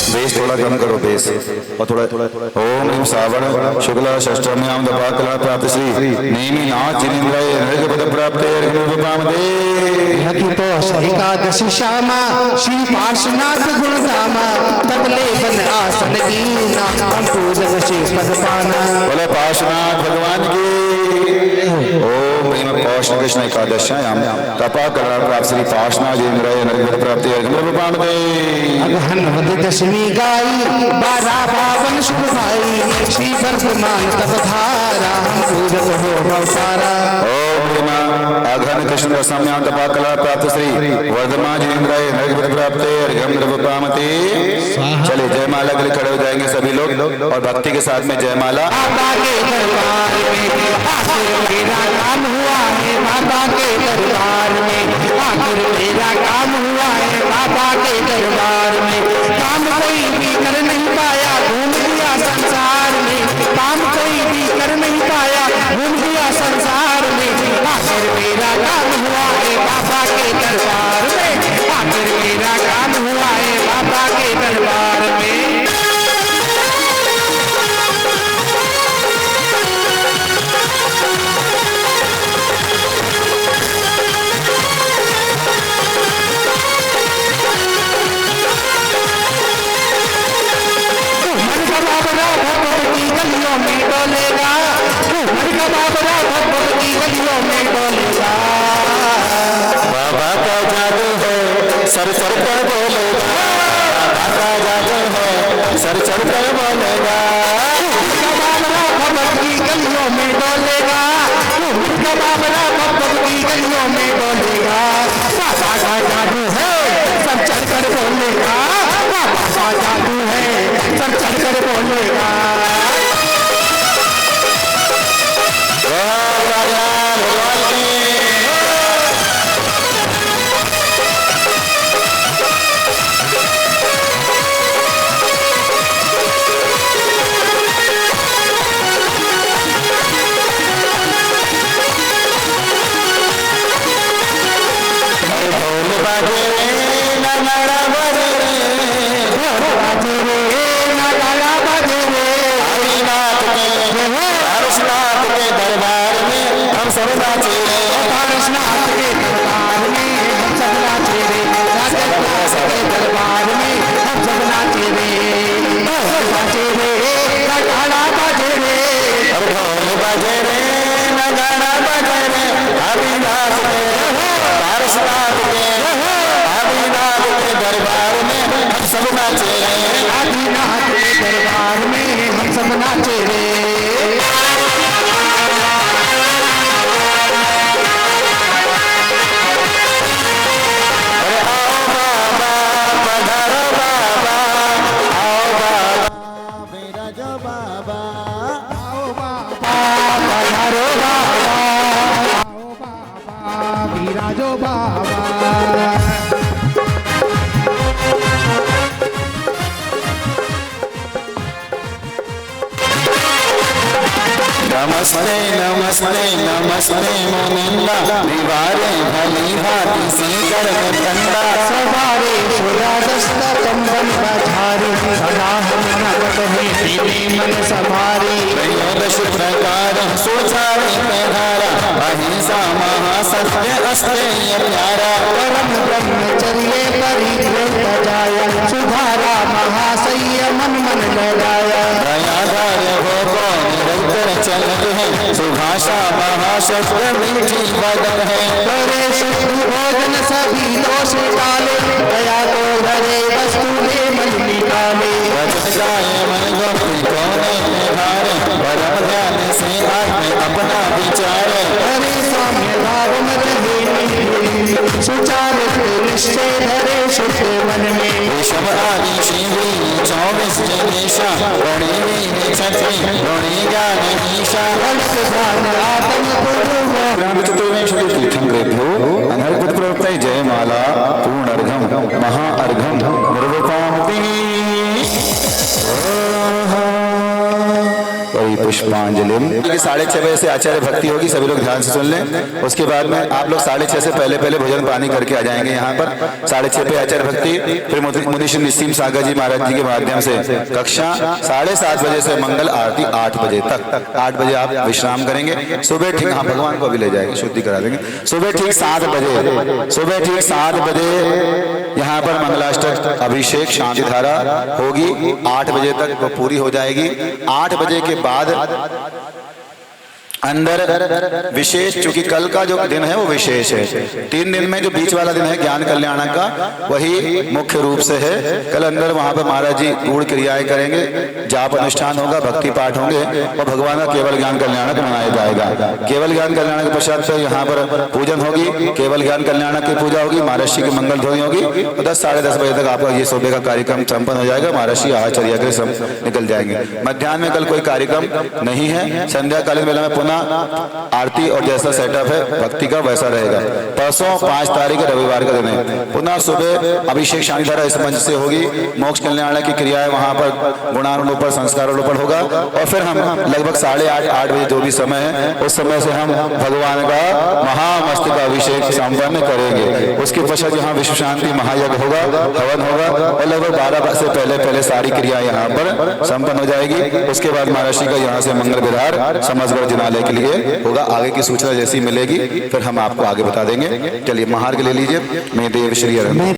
बेस थोड़ा कम करो, बेस और थोड़ा ओम श्रावण शुक्ला षष्ठम्याम तपा करण प्राप्त श्री नेमिनाथ जिनेन्द्राय प्राप्त एकादशी श्यामा श्री पार्श्वनाथ गुणधामा तबले बन आसन कीना हम पूजन से पद पाना। बोले पार्श्वनाथ भगवान की ओम पौष कृष्ण एकादश्याम तपा करण प्राप्त श्री पार्श्वनाथ जिनेन्द्राय प्राप्त अगहन दशमी गाई बारह पावन शुभ भाई श्री वर्धमान तप धारा हम पूजन हो सारा। अघन कृष्ण दशम्याम तपा करण प्राप्त श्री वर्धमान जिनेन्द्राय प्राप्त चलिए जयमाला के लिए खड़े हो जाएंगे सभी लोग और भक्ति के साथ में जयमाला। बाबा के दरबार में आखिर मेरा काम हुआ है, बाबा के दरबार में आखिर मेरा काम हुआ है, बाबा के दरबार में काम कोई भी कर नहीं पाया घूम गया संसार में, काम कोई भी कर नहीं पाया घूम गया संसार में आखिर मेरा काम हुआ है बाबा के दरबार में, आखिर मेरा काम हुआ है बाबा के दरबार में। गलियों में डोलेगा बाबा का जादू है सर सर पर बोलेगा, बाबा का जादू है सर सर पर बोलेगा। गलियों में डोलेगा गलियों में डोलेगा बाबा का जादू है सब चढ़ कर बोलेगा, बाबा का जादू है सब चढ़ कर बोलेगा। नाथ के दरबार में हम सब नाचे रे, राजा नाथ के दरबार में हम सब नाचे रे, नाचे रे नगाड़ा बाजे रे, ढोल बजे रे नगाड़ा बजे रे, अभिनाथ के पार्षनाथ के अभिनाथ के दरबार में हम सब नाचे रे, आदिनाथ के दरबार में हम सब नाचे रे। अरे आओ बाबा पधारो बाबा, आओ बाबा विराजो बाबा, आओ बाबा पधारो बाबा, आओ बाबा विराजो बाबा। नमस्ते नमस्ते नमस्ते मोनिंदा, दीवारे भली भांति शंकर में कंदा, सवारे सुरादस्त कंबन बधारी, सदा हम नमत हैं दीनी मन समारी। त्रयोदश प्रकार सोचारे प्रधारा, अहिंसा महासत्य अस्तेय प्यारा, परम ब्रह्मचर्य परिधृत जाया, सुधारा महाशय मन मन लगाया। दयाधार हो को निरंतर चलत है, सुभाषा महाशस्त्र मीठी बदन है, करे शुद्ध भोजन सभी दोष टाले, दया तो हरे वस्तु ले मन निकाले। वचन जाए मन गोपी कोने निहारे, परम ध्यान से आत्म अपना विचार, हरे साम्य भाव में रहे, सुचार निश्चय धरे शुद्ध मन में। विषम आदि शिवी 24 जनेशा, गणे छत्री गणे ज्ञान ईशा, अनर्पित प्रवक्ता जय माला पूर्ण अर्घम महाअर्घम निर्वपामति पुष्पांजलि। 6:30 बजे से आचार्य भक्ति होगी, सभी लोग ध्यान से सुन लें। उसके बाद में आप लोग 6:30 से पहले भोजन पानी करके आ जाएंगे यहाँ पर। 6:30 पे आचार्य भक्ति, फिर मुनीश्वर निस्सीम सागर जी महाराज जी के माध्यम से कक्षा, 7:30 बजे से मंगल आरती 8 बजे तक। 8 बजे आप विश्राम करेंगे। सुबह ठीक, हाँ भगवान को भी ले जाएंगे, शुद्धि करा देंगे। सुबह ठीक 7 बजे यहाँ पर मंगलाष्टक अभिषेक शांति धारा होगी। 8 बजे तक वो पूरी हो जाएगी। 8 बजे के बाद अंदर विशेष, चूंकि कल का जो दिन है वो विशेष है। 3 दिन में जो बीच वाला दिन है ज्ञान कल्याण का, वही मुख्य रूप से है। कल अंदर वहां पर महाराज जी गूढ़ क्रियाएं करेंगे, जाप अनुष्ठान होगा, भक्ति पाठ होंगे और भगवान का केवल ज्ञान कल्याण मनाया जाएगा। केवल ज्ञान कल्याण के पश्चात से यहाँ पर पूजन होगी, केवल ज्ञान कल्याण की पूजा होगी, महर्षि की मंगल ध्वनि होगी और 10 साढ़े 10 बजे तक आपका ये सुबह का कार्यक्रम संपन्न हो जाएगा। महर्षि आचार्य के सब निकल जाएंगे। मध्याह्न में कल कोई कार्यक्रम नहीं है। संध्याकालीन मेला में पुनः आरती और जैसा सेटअप है भक्ति का वैसा रहेगा। परसों 5 तारीख रविवार का दिन है। पुनः सुबह अभिषेक शांति धारा इस मंच से होगी। मोक्ष कल्याण की क्रियाएं वहां पर गुणानुरूप संस्कारों होगा और फिर हम लगभग 8:30 बजे जो भी समय है उस समय से हम भगवान का महामस्तक अभिषेक संपन्न करेंगे। उसके पश्चात यहाँ विश्व शांति महायज्ञ होगा, हवन होगा और लगभग 12 से पहले सारी क्रिया यहाँ पर संपन्न हो जाएगी। उसके बाद महर्षि का यहाँ से मंगल विहार समझगढ़ जिनालय के लिए होगा। आगे की सूचना जैसी मिलेगी फिर हम आपको आगे बता देंगे। चलिए महार्घ ले लीजिए। मैं देव श्री